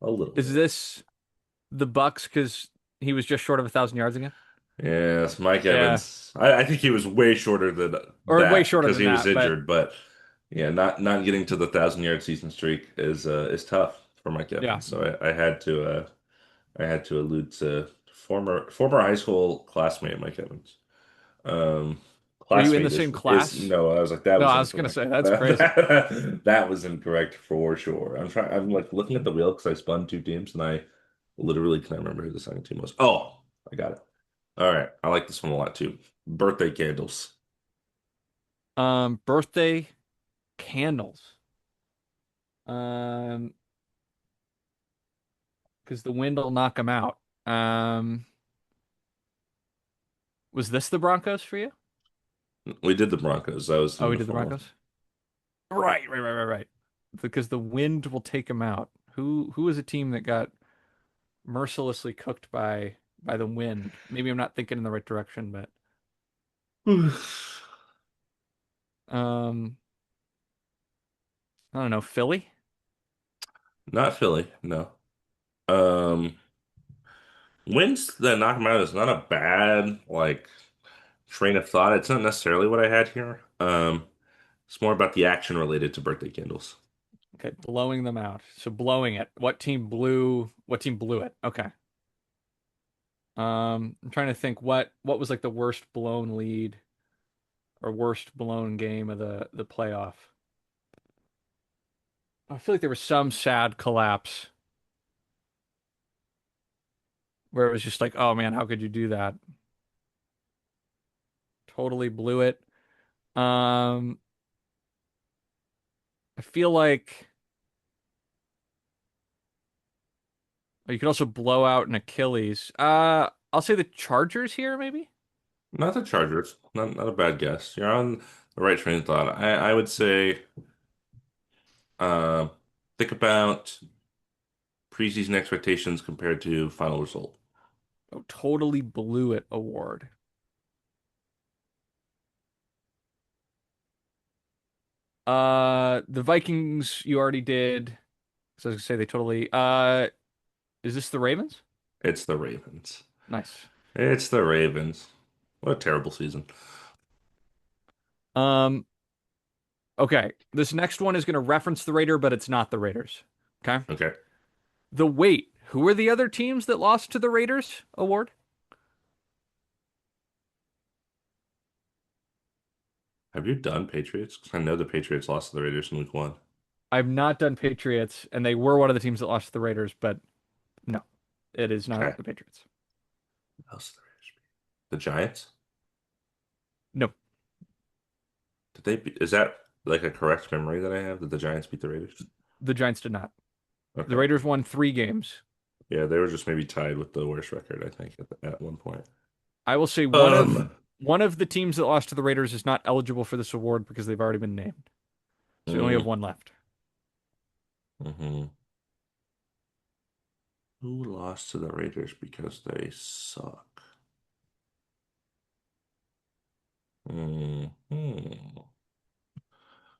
Speaker 2: A little
Speaker 1: Is
Speaker 2: bit.
Speaker 1: this the Bucks because he was just short of 1,000 yards again?
Speaker 2: Yes, Mike
Speaker 1: Yeah.
Speaker 2: Evans. I think he was way shorter than
Speaker 1: Or way
Speaker 2: that
Speaker 1: shorter
Speaker 2: because
Speaker 1: than
Speaker 2: he was
Speaker 1: that, but
Speaker 2: injured, but yeah, not getting to the 1,000 yard season streak is tough for Mike
Speaker 1: yeah.
Speaker 2: Evans. So I had to allude to former high school classmate Mike Evans. Um,
Speaker 1: Were you in the
Speaker 2: classmate
Speaker 1: same
Speaker 2: is
Speaker 1: class?
Speaker 2: no, I was like that
Speaker 1: No,
Speaker 2: was
Speaker 1: I was gonna
Speaker 2: incorrect.
Speaker 1: say that's crazy.
Speaker 2: That was incorrect for sure. I'm like looking at the wheel because I spun two teams and I literally can't remember who the second team was. Oh, I got it. All right, I like this one a lot too. Birthday candles.
Speaker 1: Birthday candles. Um, because the wind will knock them out. Um, was this the Broncos for you?
Speaker 2: We did the Broncos. That was the
Speaker 1: Oh, we did the
Speaker 2: uniform.
Speaker 1: Broncos. Right. Because the wind will take them out. Who is a team that got mercilessly cooked by the wind? Maybe I'm not thinking in the right direction, but um, I don't know. Philly?
Speaker 2: Not Philly, no. Um, wins that knock him out is not a bad like train of thought. It's not necessarily what I had here. It's more about the action related to birthday candles.
Speaker 1: Okay, blowing them out. So blowing it. What team blew? What team blew it? Okay. I'm trying to think what was like the worst blown lead or worst blown game of the playoff. I feel like there was some sad collapse where it was just like, oh man, how could you do that? Totally blew it. Um, I feel like you could also blow out an Achilles. I'll say the Chargers here, maybe.
Speaker 2: Not the Chargers. Not a bad guess. You're on the right train of thought. I would say uh, think about preseason expectations compared to final result.
Speaker 1: Oh, totally blew it award. The Vikings you already did. So I was gonna say they totally. Is this the Ravens?
Speaker 2: It's the Ravens.
Speaker 1: Nice.
Speaker 2: It's the Ravens. What a terrible season.
Speaker 1: Um, okay. This next one is gonna reference the Raider, but it's not the Raiders. Okay.
Speaker 2: Okay.
Speaker 1: The wait. Who are the other teams that lost to the Raiders award?
Speaker 2: Have you done Patriots? 'Cause I know the Patriots lost to the Raiders in week one.
Speaker 1: I've not done Patriots, and they were one of the teams that lost to the Raiders, but no, it is not
Speaker 2: Okay.
Speaker 1: the Patriots.
Speaker 2: Who else did the Raiders beat? The Giants?
Speaker 1: No,
Speaker 2: Is that like a correct memory that I have that the Giants beat the Raiders?
Speaker 1: the Giants did not. The
Speaker 2: Okay.
Speaker 1: Raiders won 3 games.
Speaker 2: Yeah, they were just maybe tied with the worst record, I think, at one point.
Speaker 1: I will say
Speaker 2: Um,
Speaker 1: one of the teams that lost to the Raiders is not eligible for this award because they've already been named. So we only have
Speaker 2: mm,
Speaker 1: one left.
Speaker 2: hmm Who lost to the Raiders because they suck? For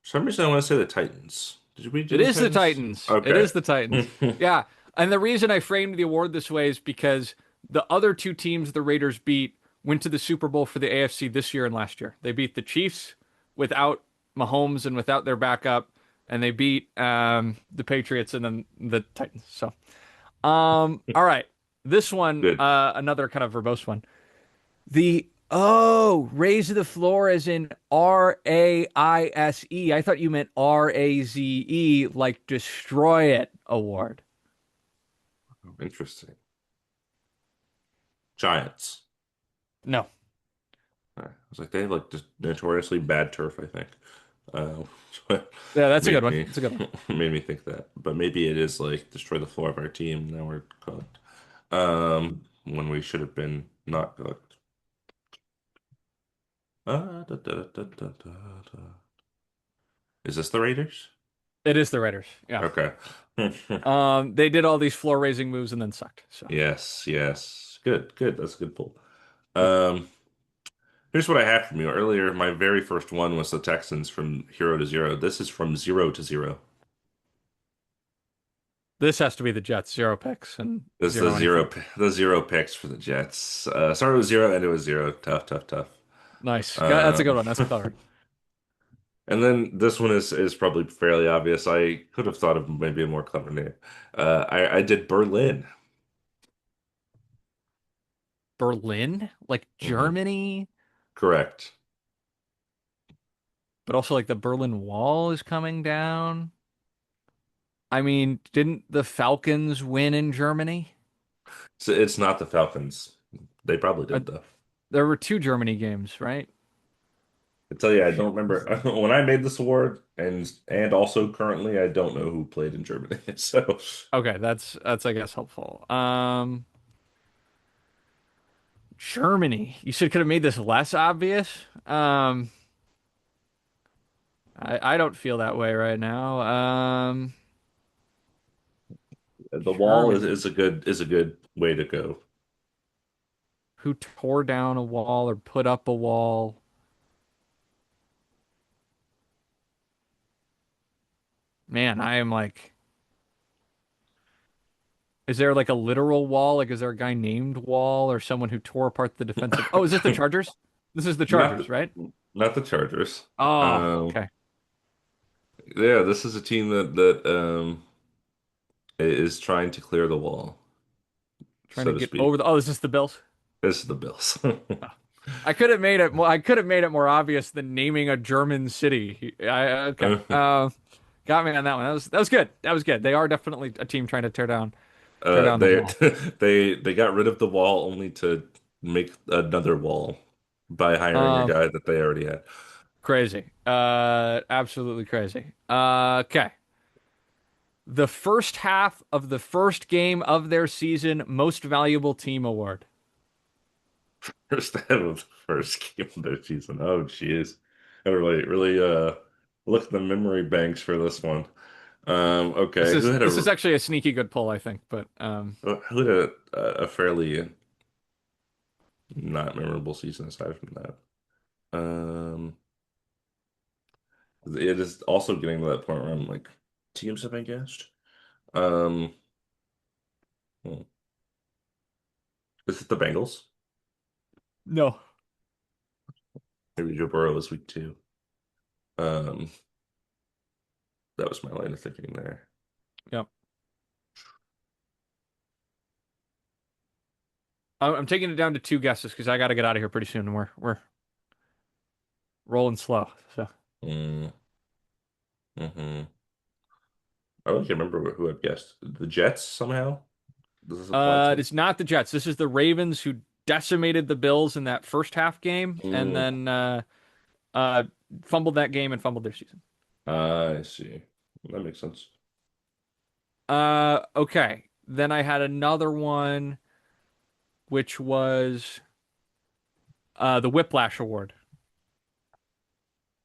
Speaker 2: some reason, I want to say the Titans. Did we do
Speaker 1: It
Speaker 2: the
Speaker 1: is the
Speaker 2: Titans?
Speaker 1: Titans. It
Speaker 2: Okay.
Speaker 1: is the Titans. Yeah. And the reason I framed the award this way is because the other two teams the Raiders beat went to the Super Bowl for the AFC this year and last year. They beat the Chiefs without Mahomes and without their backup, and they beat the Patriots and then the Titans. So, all right, this one,
Speaker 2: Good.
Speaker 1: another kind of verbose one. The raise the floor as in RAISE. I thought you meant RAZE, like destroy it award.
Speaker 2: Interesting. Giants.
Speaker 1: No.
Speaker 2: I was like, they have like just notoriously bad turf, I think. Uh,
Speaker 1: Yeah, that's a good
Speaker 2: made
Speaker 1: one.
Speaker 2: me
Speaker 1: That's a good one.
Speaker 2: made me think that. But maybe it is like destroy the floor of our team. Now we're cooked. When we should have been not cooked. Da. Is this the Raiders?
Speaker 1: It is the Raiders. Yeah.
Speaker 2: Okay.
Speaker 1: They did all these floor raising moves and then sucked. So
Speaker 2: Yes, yes. Good, good. That's a good pull.
Speaker 1: yep.
Speaker 2: Um, Here's what I had from you earlier. My very first one was the Texans from hero to zero. This is from zero to zero.
Speaker 1: This has to be the Jets. Zero picks and
Speaker 2: This is
Speaker 1: zero anything.
Speaker 2: the zero picks for the Jets. Started with zero, ended with zero. Tough, tough, tough.
Speaker 1: Nice. That's a good
Speaker 2: Um,
Speaker 1: one. That's clever.
Speaker 2: and then this one is probably fairly obvious. I could have thought of maybe a more clever name. I did Berlin.
Speaker 1: Berlin, like
Speaker 2: Hmm.
Speaker 1: Germany,
Speaker 2: Correct.
Speaker 1: but also like the Berlin Wall is coming down. I mean, didn't the Falcons win in Germany?
Speaker 2: So it's not the Falcons. They probably
Speaker 1: Uh,
Speaker 2: did though.
Speaker 1: there were two Germany games, right?
Speaker 2: I tell you, I
Speaker 1: Shit.
Speaker 2: don't remember when I made this award, and also currently, I don't know who played in Germany. So
Speaker 1: Okay, that's I guess helpful. Germany. You should could have made this less obvious. I don't feel that way right now.
Speaker 2: the wall
Speaker 1: Germany.
Speaker 2: is a good way to go.
Speaker 1: Who tore down a wall or put up a wall? Man, I am like, is there like a literal wall? Like, is there a guy named Wall or someone who tore apart the defensive? Oh, is this the Chargers? This is the
Speaker 2: Not
Speaker 1: Chargers, right?
Speaker 2: not the Chargers.
Speaker 1: Oh,
Speaker 2: Um,
Speaker 1: okay.
Speaker 2: yeah, this is a team that is trying to clear the wall,
Speaker 1: Trying
Speaker 2: so
Speaker 1: to
Speaker 2: to
Speaker 1: get
Speaker 2: speak.
Speaker 1: over the. Oh, is this the Bills?
Speaker 2: This is the Bills.
Speaker 1: Oh. I could have made it more. I could have made it more obvious than naming a German city. Okay. Got me on that one. That was good. That was good. They are definitely a team trying to tear down the
Speaker 2: They
Speaker 1: wall.
Speaker 2: they got rid of the wall only to make another wall by hiring a
Speaker 1: Um,
Speaker 2: guy that they already had.
Speaker 1: Crazy. Absolutely crazy. Okay. The first half of the first game of their season, most valuable team award.
Speaker 2: First half of the first game of their season. Oh, jeez. I really look at the memory banks for this one.
Speaker 1: This
Speaker 2: Okay,
Speaker 1: is this is actually a sneaky good pull, I think, but
Speaker 2: who had a fairly not memorable season aside from that? Um, it is also getting to that point where I'm like, teams have been guessed. Um, hmm. Is it the Bengals?
Speaker 1: no.
Speaker 2: Maybe Joe Burrow was week two. Um, that was my line of thinking there.
Speaker 1: Yep. I'm taking it down to two guesses because I got to get out of here pretty soon, and we're rolling slow. So,
Speaker 2: Mm, hmm I don't remember who I've guessed. The Jets somehow? Does this apply to?
Speaker 1: it's not the Jets. This is the Ravens who decimated the Bills in that first half game, and
Speaker 2: Mm,
Speaker 1: then uh, fumbled that game and fumbled their season.
Speaker 2: I see. That makes sense.
Speaker 1: Okay. Then I had another one, which was the Whiplash Award.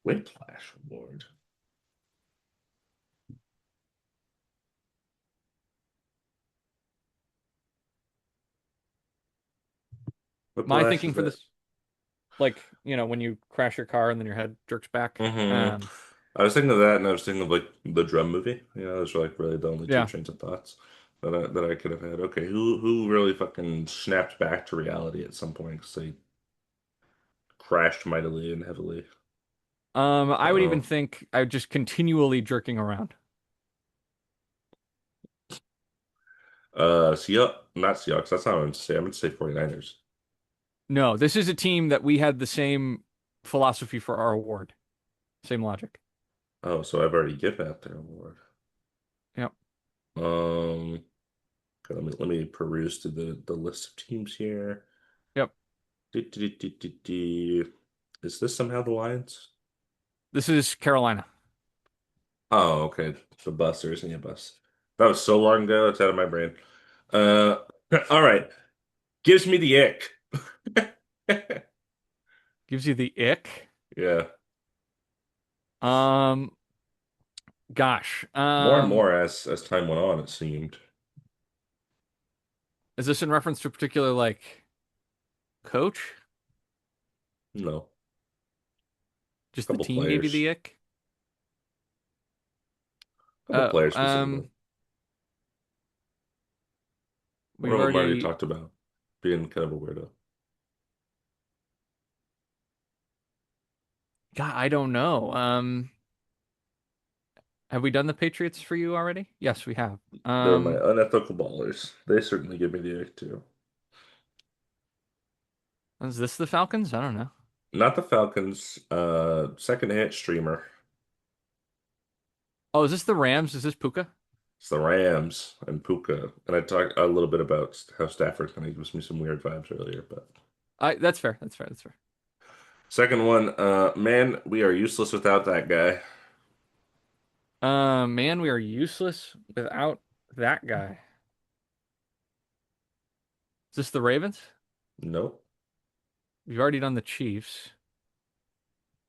Speaker 2: Whiplash Award.
Speaker 1: My
Speaker 2: Whiplash
Speaker 1: thinking
Speaker 2: is
Speaker 1: for
Speaker 2: that?
Speaker 1: this, like, when you crash your car and then your head jerks back.
Speaker 2: Hmm I was thinking of that, and I was thinking of like the drum movie. Those are like really the only two
Speaker 1: Yeah.
Speaker 2: trains of thoughts. that I could have had. Okay, who really fucking snapped back to reality at some point because they crashed mightily and heavily.
Speaker 1: I would even
Speaker 2: Uh-oh.
Speaker 1: think I would just continually jerking around.
Speaker 2: Seahawks, not Seahawks. That's not what I'm to say. I'm going to say 49ers.
Speaker 1: No, this is a team that we had the same philosophy for our award. Same logic.
Speaker 2: Oh, so I've already given out their award.
Speaker 1: Yep.
Speaker 2: Okay, let me peruse through the list of teams here.
Speaker 1: Yep.
Speaker 2: Is this somehow the Lions?
Speaker 1: This is Carolina.
Speaker 2: Oh, okay. The bus. There isn't a bus. That was so long ago. It's out of my brain. Uh, all right. Gives me the ick.
Speaker 1: Gives you the ick.
Speaker 2: Yeah.
Speaker 1: Um, gosh.
Speaker 2: More and more as time went on, it seemed.
Speaker 1: Is this in reference to a particular like coach?
Speaker 2: No,
Speaker 1: Just the
Speaker 2: couple
Speaker 1: team gave you
Speaker 2: players.
Speaker 1: the ick?
Speaker 2: Couple
Speaker 1: Oh,
Speaker 2: players specifically. One
Speaker 1: we've
Speaker 2: of them already
Speaker 1: already.
Speaker 2: talked about being kind of a weirdo.
Speaker 1: God, I don't know. Have we done the Patriots for you already? Yes, we have.
Speaker 2: They're my unethical ballers. They certainly give me the ick too.
Speaker 1: Is this the Falcons? I don't know.
Speaker 2: Not the Falcons. Second hit streamer.
Speaker 1: Oh, is this the Rams? Is this Puka?
Speaker 2: It's the Rams and Puka. And I talked a little bit about how Stafford kind of gives me some weird vibes earlier, but
Speaker 1: That's fair. That's fair. That's fair.
Speaker 2: second one, man, we are useless without that guy.
Speaker 1: Man, we are useless without that guy. Is this the Ravens?
Speaker 2: Nope.
Speaker 1: We've already done the Chiefs.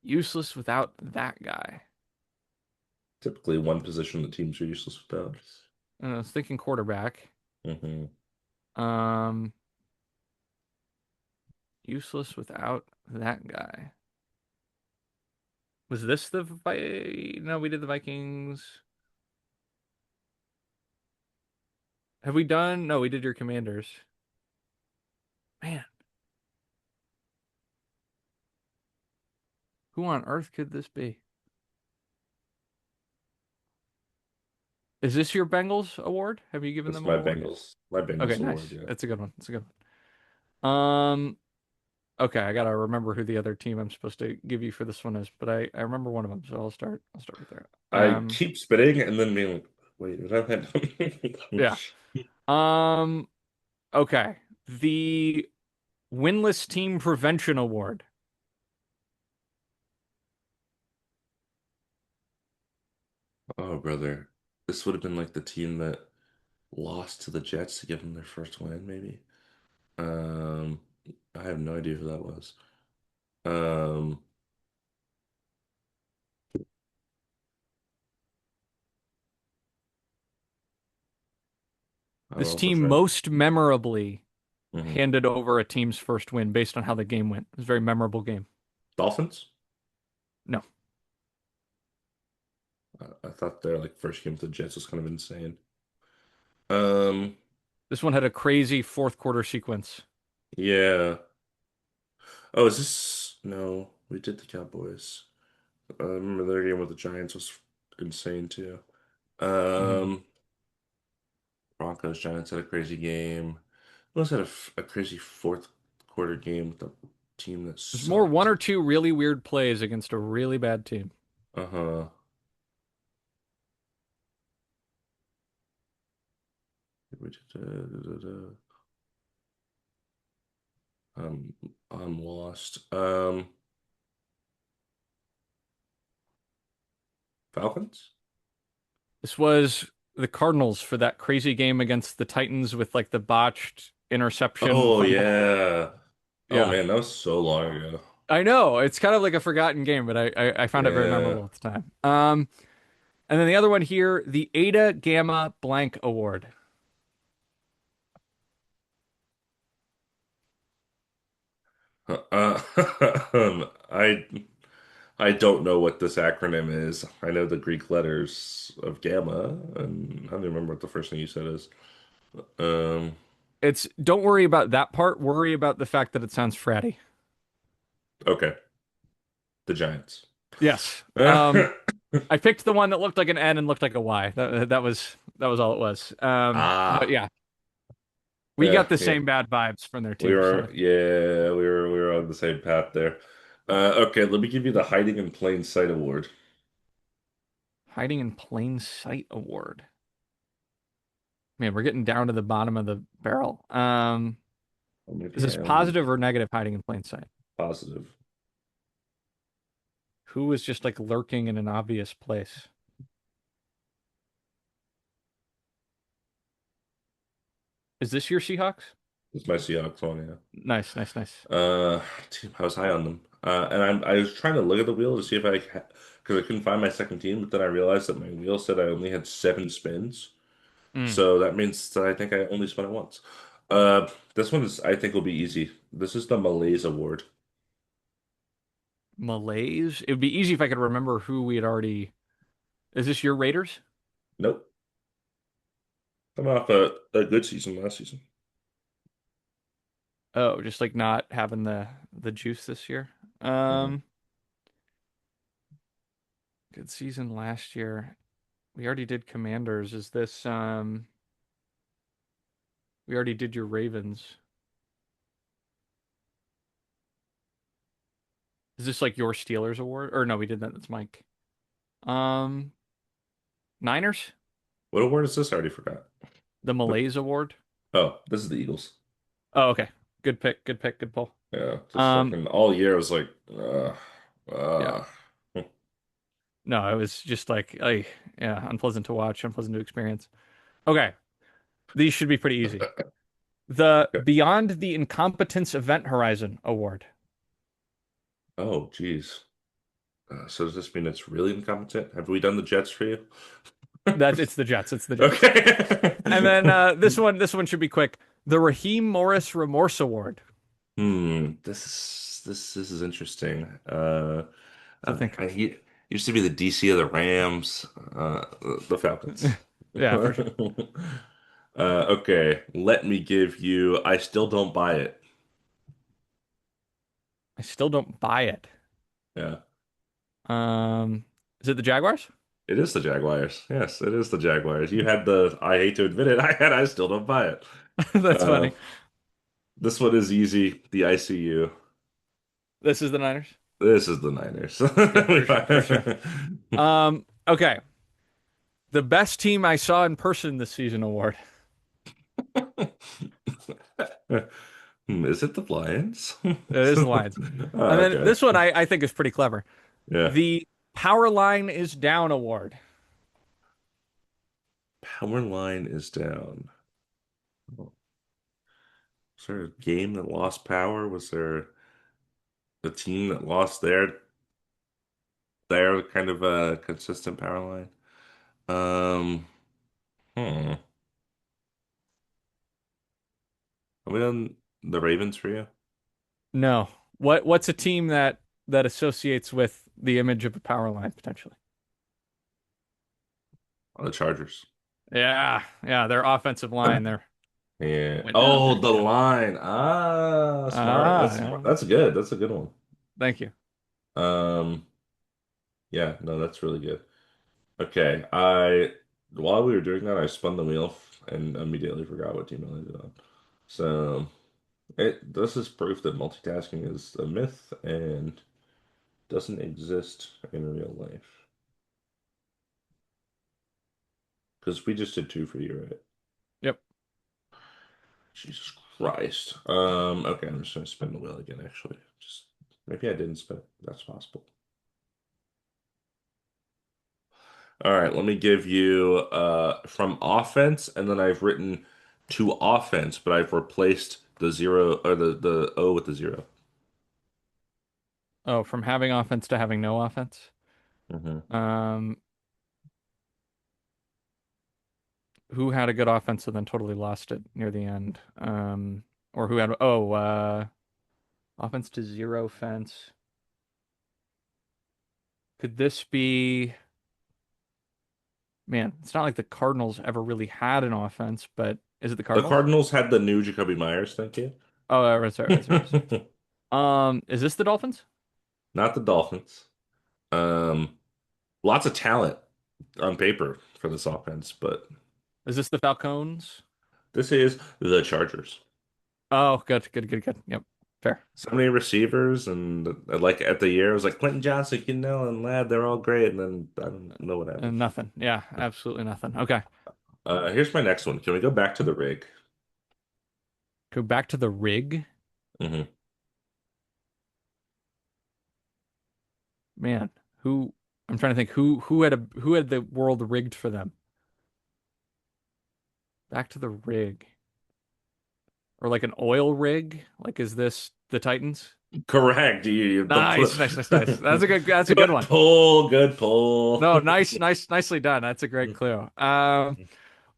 Speaker 1: Useless without that guy.
Speaker 2: Typically one position the teams are useless without.
Speaker 1: And I was thinking quarterback.
Speaker 2: Hmm.
Speaker 1: Um, Useless without that guy. Was this the No, we did the Vikings. Have we done? No, we did your Commanders. Man, who on earth could this be? Is this your Bengals award? Have you given
Speaker 2: That's
Speaker 1: them an award?
Speaker 2: My
Speaker 1: Okay,
Speaker 2: Bengals
Speaker 1: nice.
Speaker 2: award, yeah.
Speaker 1: That's a good one. That's a good one. Okay, I gotta remember who the other team I'm supposed to give you for this one is, but I remember one of them, so I'll start right there.
Speaker 2: I keep spitting and then being like, wait, did I have
Speaker 1: Yeah. Um, okay. The Winless Team Prevention Award.
Speaker 2: Oh, brother. This would have been like the team that lost to the Jets to give them their first win, maybe. Um, I have no idea who that was. Um, I'll
Speaker 1: This
Speaker 2: also
Speaker 1: team
Speaker 2: try.
Speaker 1: most memorably
Speaker 2: Mhm.
Speaker 1: handed over a team's first win based on how the game went. It was a very memorable game.
Speaker 2: Dolphins?
Speaker 1: No,
Speaker 2: I thought their like first game with the Jets was kind of insane. Um,
Speaker 1: this one had a crazy fourth quarter sequence.
Speaker 2: yeah. Oh, is this? No, we did the Cowboys. I remember their game with the Giants was insane too.
Speaker 1: Mhm.
Speaker 2: Um, Broncos Giants had a crazy game. We also had a crazy fourth quarter game with a team that
Speaker 1: There's more one
Speaker 2: sucked.
Speaker 1: or two really weird plays against a really bad team.
Speaker 2: Uh-huh. We did, I'm lost. Falcons?
Speaker 1: This was the Cardinals for that crazy game against the Titans with like the botched interception
Speaker 2: Oh
Speaker 1: fumble.
Speaker 2: yeah. Oh
Speaker 1: Yeah.
Speaker 2: man, that was so long ago.
Speaker 1: I know. It's kind of like a forgotten game, but I found it very
Speaker 2: Yeah.
Speaker 1: memorable at the time. And then the other one here, the Eta Gamma Blank Award.
Speaker 2: Uh, I don't know what this acronym is. I know the Greek letters of gamma, and I don't remember what the first thing you said is. Um,
Speaker 1: It's don't worry about that part. Worry about the fact that it sounds fratty.
Speaker 2: okay, the Giants.
Speaker 1: Yes.
Speaker 2: Ah,
Speaker 1: I picked the one that looked like an N and looked like a Y. That was all it was. But yeah, we got the
Speaker 2: yeah.
Speaker 1: same bad vibes from there
Speaker 2: We
Speaker 1: too. So
Speaker 2: were, yeah, we were on the same path there. Okay, let me give you the hiding in plain sight award.
Speaker 1: hiding in plain sight award. Man, we're getting down to the bottom of the barrel. Is this
Speaker 2: Yeah, let me
Speaker 1: positive or negative hiding in plain sight?
Speaker 2: positive.
Speaker 1: Who was just like lurking in an obvious place? Is this your Seahawks?
Speaker 2: It's my Seahawks one,
Speaker 1: Nice, nice, nice.
Speaker 2: yeah. Team, I was high on them. And I was trying to look at the wheel to see if because I couldn't find my second team, but then I realized that my wheel said I only had 7 spins.
Speaker 1: Mm.
Speaker 2: So that means that I think I only spun it once. This one is, I think, will be easy. This is the Malaise Award.
Speaker 1: Malays. It would be easy if I could remember who we had already. Is this your Raiders?
Speaker 2: Nope. I'm off a good season last season.
Speaker 1: Oh, just like not having the juice this year.
Speaker 2: Hmm.
Speaker 1: Um, Good season last year. We already did Commanders. Is this we already did your Ravens. Is this like your Steelers award? Or no, we did that. That's Mike. Um, Niners?
Speaker 2: What award is this? I already forgot.
Speaker 1: The Malays award?
Speaker 2: Oh, this is the Eagles.
Speaker 1: Oh, okay. Good pick. Good pick. Good pull.
Speaker 2: Yeah, just
Speaker 1: Um,
Speaker 2: fucking all year I was like,
Speaker 1: yeah.
Speaker 2: uh.
Speaker 1: No, it was just like yeah, unpleasant to watch, unpleasant to experience. Okay. These should be pretty easy. The Beyond the Incompetence Event Horizon Award.
Speaker 2: Oh, geez. So does this mean it's really incompetent? Have we done the Jets for you?
Speaker 1: That's it's the Jets. It's the Jets. And
Speaker 2: Okay.
Speaker 1: then this one should be quick. The Raheem Morris Remorse Award.
Speaker 2: This is interesting.
Speaker 1: So think.
Speaker 2: He used to be the DC of the Rams, the Falcons.
Speaker 1: Yeah, for sure.
Speaker 2: Okay, let me give you. I still don't buy it.
Speaker 1: I still don't buy it.
Speaker 2: Yeah,
Speaker 1: Um, is it the Jaguars?
Speaker 2: it is the Jaguars. Yes, it is the Jaguars. You had the. I hate to admit it. I had. I still don't buy it.
Speaker 1: That's
Speaker 2: Uh,
Speaker 1: funny.
Speaker 2: this one is easy. The ICU.
Speaker 1: This is the Niners.
Speaker 2: This is the Niners.
Speaker 1: Yeah, for sure, for sure. Okay. The best team I saw in person this season award.
Speaker 2: Is it the Lions?
Speaker 1: It is the Lions. And then
Speaker 2: Okay.
Speaker 1: this one I think is pretty clever.
Speaker 2: Yeah.
Speaker 1: The Power Line is Down award.
Speaker 2: Power line is down. Was there a game that lost power? Was there a team that lost their kind of a consistent power line? Um, hmm. Are we on the Ravens for you?
Speaker 1: No. What's a team that associates with the image of a power line potentially?
Speaker 2: On the Chargers.
Speaker 1: Yeah, yeah, their offensive line there
Speaker 2: Yeah.
Speaker 1: went down
Speaker 2: Oh,
Speaker 1: pretty
Speaker 2: the
Speaker 1: bad.
Speaker 2: line. Ah, smart.
Speaker 1: Ah,
Speaker 2: That's
Speaker 1: yeah.
Speaker 2: smart. That's good. That's a good one.
Speaker 1: Thank you.
Speaker 2: Um, yeah, no, that's really good. Okay, I while we were doing that, I spun the wheel and immediately forgot what team I landed on. So this is proof that multitasking is a myth and doesn't exist in real life. Because we just did two for you, right?
Speaker 1: Yep.
Speaker 2: Jesus Christ. Okay, I'm just gonna spin the wheel again, actually. Just maybe I didn't spin it. That's possible. All right, let me give you from offense, and then I've written to offense, but I've replaced the zero or the O with the zero.
Speaker 1: Oh, from having offense to having no offense.
Speaker 2: Hmm.
Speaker 1: Um, who had a good offense and then totally lost it near the end? Or who had offense to zero fence. Could this be, man, it's not like the Cardinals ever really had an offense, but Is it the
Speaker 2: The
Speaker 1: Cardinals?
Speaker 2: Cardinals had the new Jacoby Myers, thank you.
Speaker 1: Oh, right. Is this the Dolphins?
Speaker 2: Not the Dolphins. Um, Lots of talent on paper for this offense, but
Speaker 1: Is this the Falcons?
Speaker 2: this is the Chargers.
Speaker 1: Oh, good. Yep, fair.
Speaker 2: So many receivers, and like at the year, it was like Quentin Johnson, Keenell, and Ladd, they're all great, and then I don't know what happened.
Speaker 1: Nothing. Yeah, absolutely nothing. Okay,
Speaker 2: Here's my next one. Can we go back to the rig?
Speaker 1: go back to the rig.
Speaker 2: Hmm.
Speaker 1: Man, who? I'm trying to think who had the world rigged for them. Back to the rig, or like an oil rig. Like, is this the Titans?
Speaker 2: Correct.
Speaker 1: Nice. That's a good
Speaker 2: Good
Speaker 1: one.
Speaker 2: pull. Good pull.
Speaker 1: No, nicely done. That's a great clue.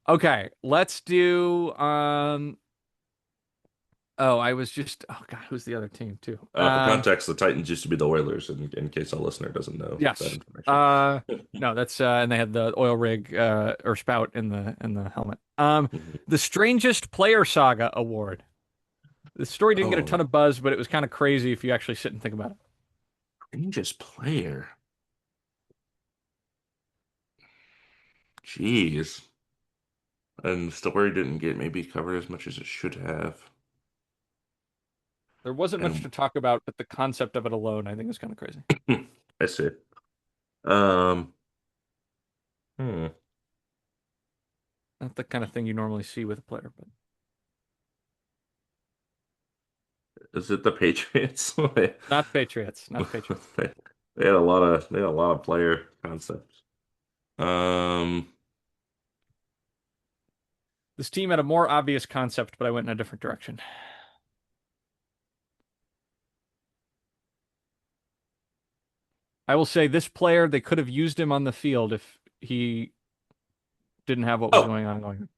Speaker 1: Okay, let's do. Oh, I was just. Oh God, who's the other team too?
Speaker 2: For context, the Titans used to be the Oilers, in case a listener doesn't know that
Speaker 1: Yes.
Speaker 2: information.
Speaker 1: Uh, no, that's and they had the oil rig or spout in the helmet.
Speaker 2: Mhm.
Speaker 1: The strangest player saga award. The story didn't get a ton
Speaker 2: Oh,
Speaker 1: of buzz, but it was kind of crazy if you actually sit and think about it.
Speaker 2: Rangers player. Jeez. And the story didn't get maybe covered as much as it should have.
Speaker 1: There wasn't much
Speaker 2: And
Speaker 1: to talk about, but the concept of it alone, I think, is kind of crazy.
Speaker 2: I see. Um, hmm.
Speaker 1: Not the kind of thing you normally see with a player, but
Speaker 2: Is it the Patriots?
Speaker 1: not Patriots, not Patriots.
Speaker 2: They, they had a lot of player concepts. Um,
Speaker 1: This team had a more obvious concept, but I went in a different direction. I will say this player, they could have used him on the field if he didn't have what was
Speaker 2: oh,
Speaker 1: going on going on.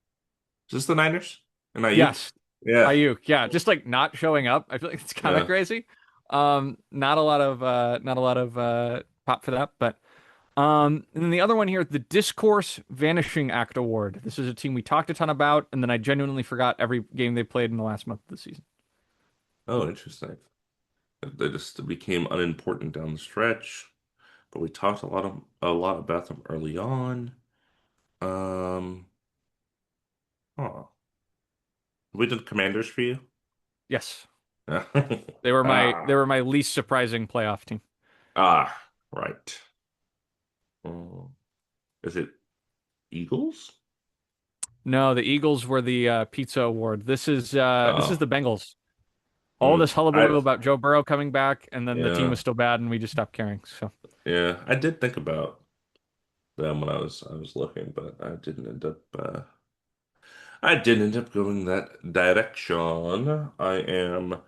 Speaker 2: is this the Niners? And not you?
Speaker 1: Yes,
Speaker 2: Yeah.
Speaker 1: Ayuk. Yeah, just like not showing up. I feel like it's kind of
Speaker 2: Yeah.
Speaker 1: crazy. Not a lot of pop for that, but and then the other one here, the Discourse Vanishing Act Award. This is a team we talked a ton about, and then I genuinely forgot every game they played in the last month of the season.
Speaker 2: Oh, interesting. They just became unimportant down the stretch, but we talked a lot about them early on. Um, huh. We did Commanders for you?
Speaker 1: Yes,
Speaker 2: Yeah.
Speaker 1: they
Speaker 2: Ah,
Speaker 1: were my least surprising playoff team.
Speaker 2: right. Oh, is it Eagles?
Speaker 1: No, the Eagles were the pizza award. This is
Speaker 2: Oh,
Speaker 1: the Bengals. All
Speaker 2: hmm.
Speaker 1: this hullabaloo about Joe Burrow coming back, and then the team
Speaker 2: Yeah,
Speaker 1: was still bad, and we just stopped caring. So
Speaker 2: yeah. I did think about them when I was looking, but I didn't end up going that direction. I am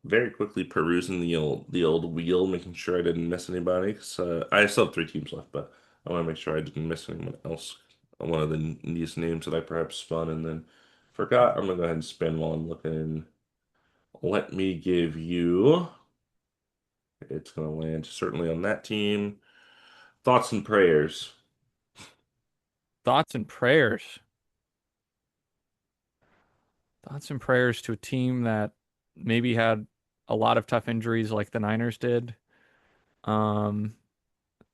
Speaker 2: very quickly perusing the old wheel, making sure I didn't miss anybody. 'Cause, I still have three teams left, but I want to make sure I didn't miss anyone else. One of these names that I perhaps spun and then forgot. I'm gonna go ahead and spin while I'm looking. Let me give you. It's gonna land certainly on that team. Thoughts and prayers.
Speaker 1: thoughts and prayers. Thoughts and prayers to a team that maybe had a lot of tough injuries like the Niners did. Um,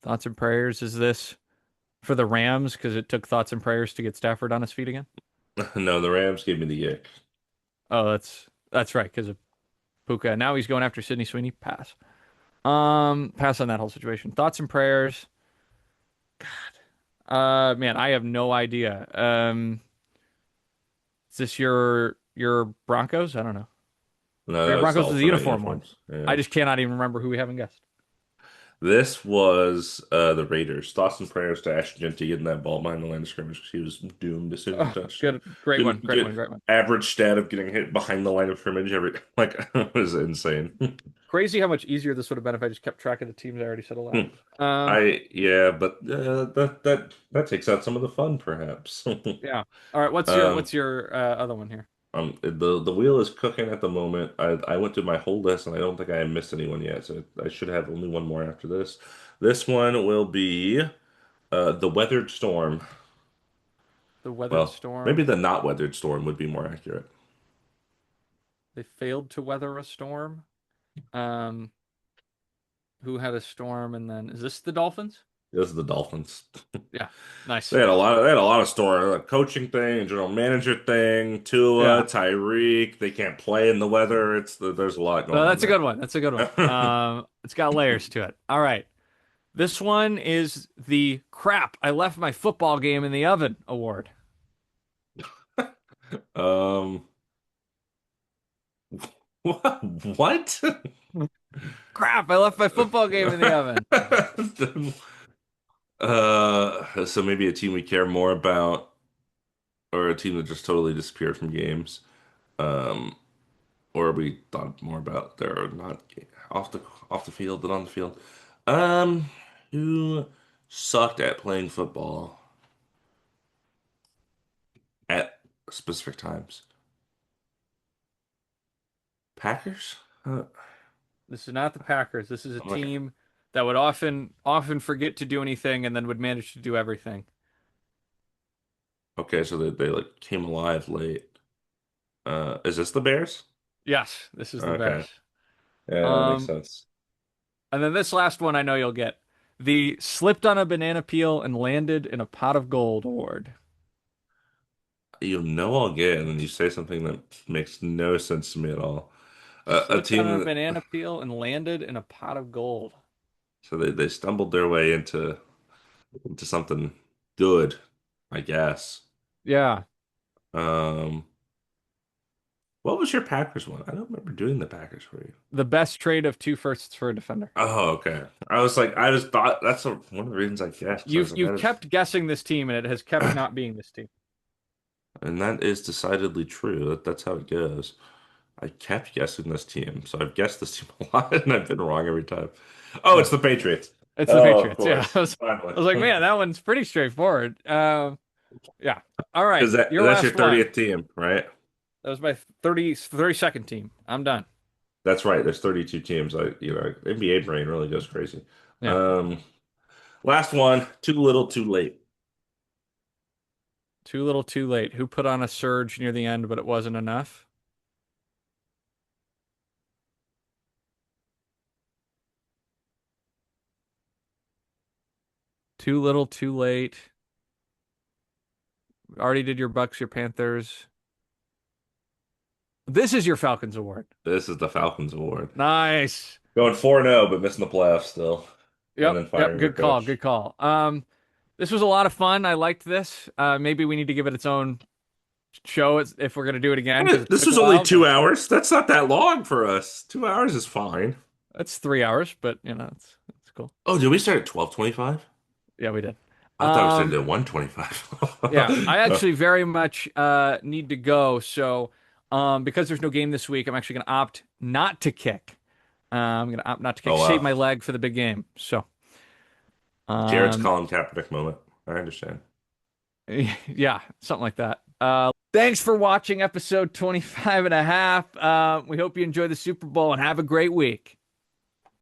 Speaker 1: thoughts and prayers is this for the Rams because it took thoughts and prayers to get Stafford on his feet again.
Speaker 2: No, the Rams gave me the ick.
Speaker 1: Oh, that's right because of Puka. Now he's going after Sidney Sweeney. Pass. Pass on that whole situation. Thoughts and prayers. Man, I have no idea. Is this your Broncos? I don't know.
Speaker 2: No,
Speaker 1: Yeah,
Speaker 2: that was the
Speaker 1: Broncos is the
Speaker 2: alternate
Speaker 1: uniform one.
Speaker 2: uniforms.
Speaker 1: I
Speaker 2: Yeah.
Speaker 1: just cannot even remember who we haven't guessed.
Speaker 2: This was the Raiders. Thoughts and prayers to Ashton Jeanty getting that ball behind the line of scrimmage because he was doomed as soon as he
Speaker 1: Oh,
Speaker 2: touched it.
Speaker 1: good, great one,
Speaker 2: Good, good
Speaker 1: great one.
Speaker 2: average stat of getting hit behind the line of scrimmage every like it was insane.
Speaker 1: Crazy how much easier this would have been if I just kept track of the teams I already said aloud. Um,
Speaker 2: But that takes out some of the fun, perhaps.
Speaker 1: yeah. All right,
Speaker 2: Um,
Speaker 1: what's your other one here?
Speaker 2: the wheel is cooking at the moment. I went through my whole list and I don't think I missed anyone yet, so I should have only one more after this. This one will be the Weathered Storm.
Speaker 1: The weathered
Speaker 2: Well, maybe
Speaker 1: storm.
Speaker 2: the not weathered storm would be more accurate.
Speaker 1: They failed to weather a storm. Um, who had a storm and then is this the Dolphins?
Speaker 2: This is the Dolphins.
Speaker 1: Yeah. Nice.
Speaker 2: They had a lot of story, a coaching thing, a general manager thing, Tua,
Speaker 1: Yeah.
Speaker 2: Tyreek. They can't play in the weather. There's a lot going on
Speaker 1: That's a
Speaker 2: there.
Speaker 1: good one. That's a good one. It's got layers to it. All right. This one is the crap. I left my football game in the oven award.
Speaker 2: Um, what?
Speaker 1: Crap. I left my football game in the oven.
Speaker 2: So maybe a team we care more about, or a team that just totally disappeared from games. Um, or we thought more about they're not off the field than on the field. Um, who sucked at playing football at specific times? Packers?
Speaker 1: This is not the Packers. This is a
Speaker 2: I'm like,
Speaker 1: team that would often forget to do anything and then would manage to do everything.
Speaker 2: okay, so they like came alive late. Is this the Bears?
Speaker 1: Yes, this is the
Speaker 2: Okay,
Speaker 1: Bears.
Speaker 2: yeah, that makes
Speaker 1: Um,
Speaker 2: sense.
Speaker 1: and then this last one I know you'll get. The slipped on a banana peel and landed in a pot of gold award.
Speaker 2: You know I'll get, and then you say something that makes no sense to me at all. A
Speaker 1: Slipped on a
Speaker 2: team that
Speaker 1: banana peel and landed in a pot of gold.
Speaker 2: so they stumbled their way into something good, I guess.
Speaker 1: Yeah,
Speaker 2: Um, what was your Packers one? I don't remember doing the Packers for you.
Speaker 1: the best trade of two firsts for a defender.
Speaker 2: Oh, okay. I was like, I just thought one of the reasons I guessed. 'Cause I was
Speaker 1: You've
Speaker 2: like,
Speaker 1: you've kept guessing this team, and it has kept not being this team.
Speaker 2: and that is decidedly true. That's how it goes. I kept guessing this team, so I've guessed this team a lot, and I've been wrong every time. Oh,
Speaker 1: Yeah,
Speaker 2: it's the Patriots.
Speaker 1: it's the
Speaker 2: Oh, of
Speaker 1: Patriots. Yeah,
Speaker 2: course.
Speaker 1: I
Speaker 2: Finally.
Speaker 1: was like, man, that one's pretty straightforward. Yeah. All right, your
Speaker 2: That's your
Speaker 1: last one.
Speaker 2: 30th team, right?
Speaker 1: That was my 32nd team. I'm done.
Speaker 2: That's right. There's 32 teams. NBA brain really goes crazy.
Speaker 1: Yeah.
Speaker 2: Um, Last one, too little, too late.
Speaker 1: Too little, too late. Who put on a surge near the end, but it wasn't enough? Too little, too late. Already did your Bucks, your Panthers. This is your Falcons award.
Speaker 2: This is the Falcons Award.
Speaker 1: Nice.
Speaker 2: Going 4-0, but missing the playoffs still. And
Speaker 1: Yep,
Speaker 2: then
Speaker 1: yep.
Speaker 2: firing your
Speaker 1: Good call.
Speaker 2: coach.
Speaker 1: Good call. This was a lot of fun. I liked this. Maybe we need to give it its own show if we're gonna do it again because it
Speaker 2: This
Speaker 1: took a
Speaker 2: was only
Speaker 1: while. But
Speaker 2: 2 hours. That's not that long for us. 2 hours is fine.
Speaker 1: it's 3 hours. But it's cool.
Speaker 2: Oh, did we start at 12:25?
Speaker 1: Yeah, we did.
Speaker 2: I thought we started
Speaker 1: Um,
Speaker 2: at 1:25.
Speaker 1: yeah, I actually very much need to go. So, because there's no game this week, I'm actually gonna opt not to kick. I'm gonna opt not to kick,
Speaker 2: Oh,
Speaker 1: save
Speaker 2: wow.
Speaker 1: my leg for the big game. So,
Speaker 2: Jared's
Speaker 1: um,
Speaker 2: Colin Kaepernick moment. I understand.
Speaker 1: yeah, something like that. Thanks for watching episode 25 and a half. We hope you enjoy the Super Bowl and have a great week.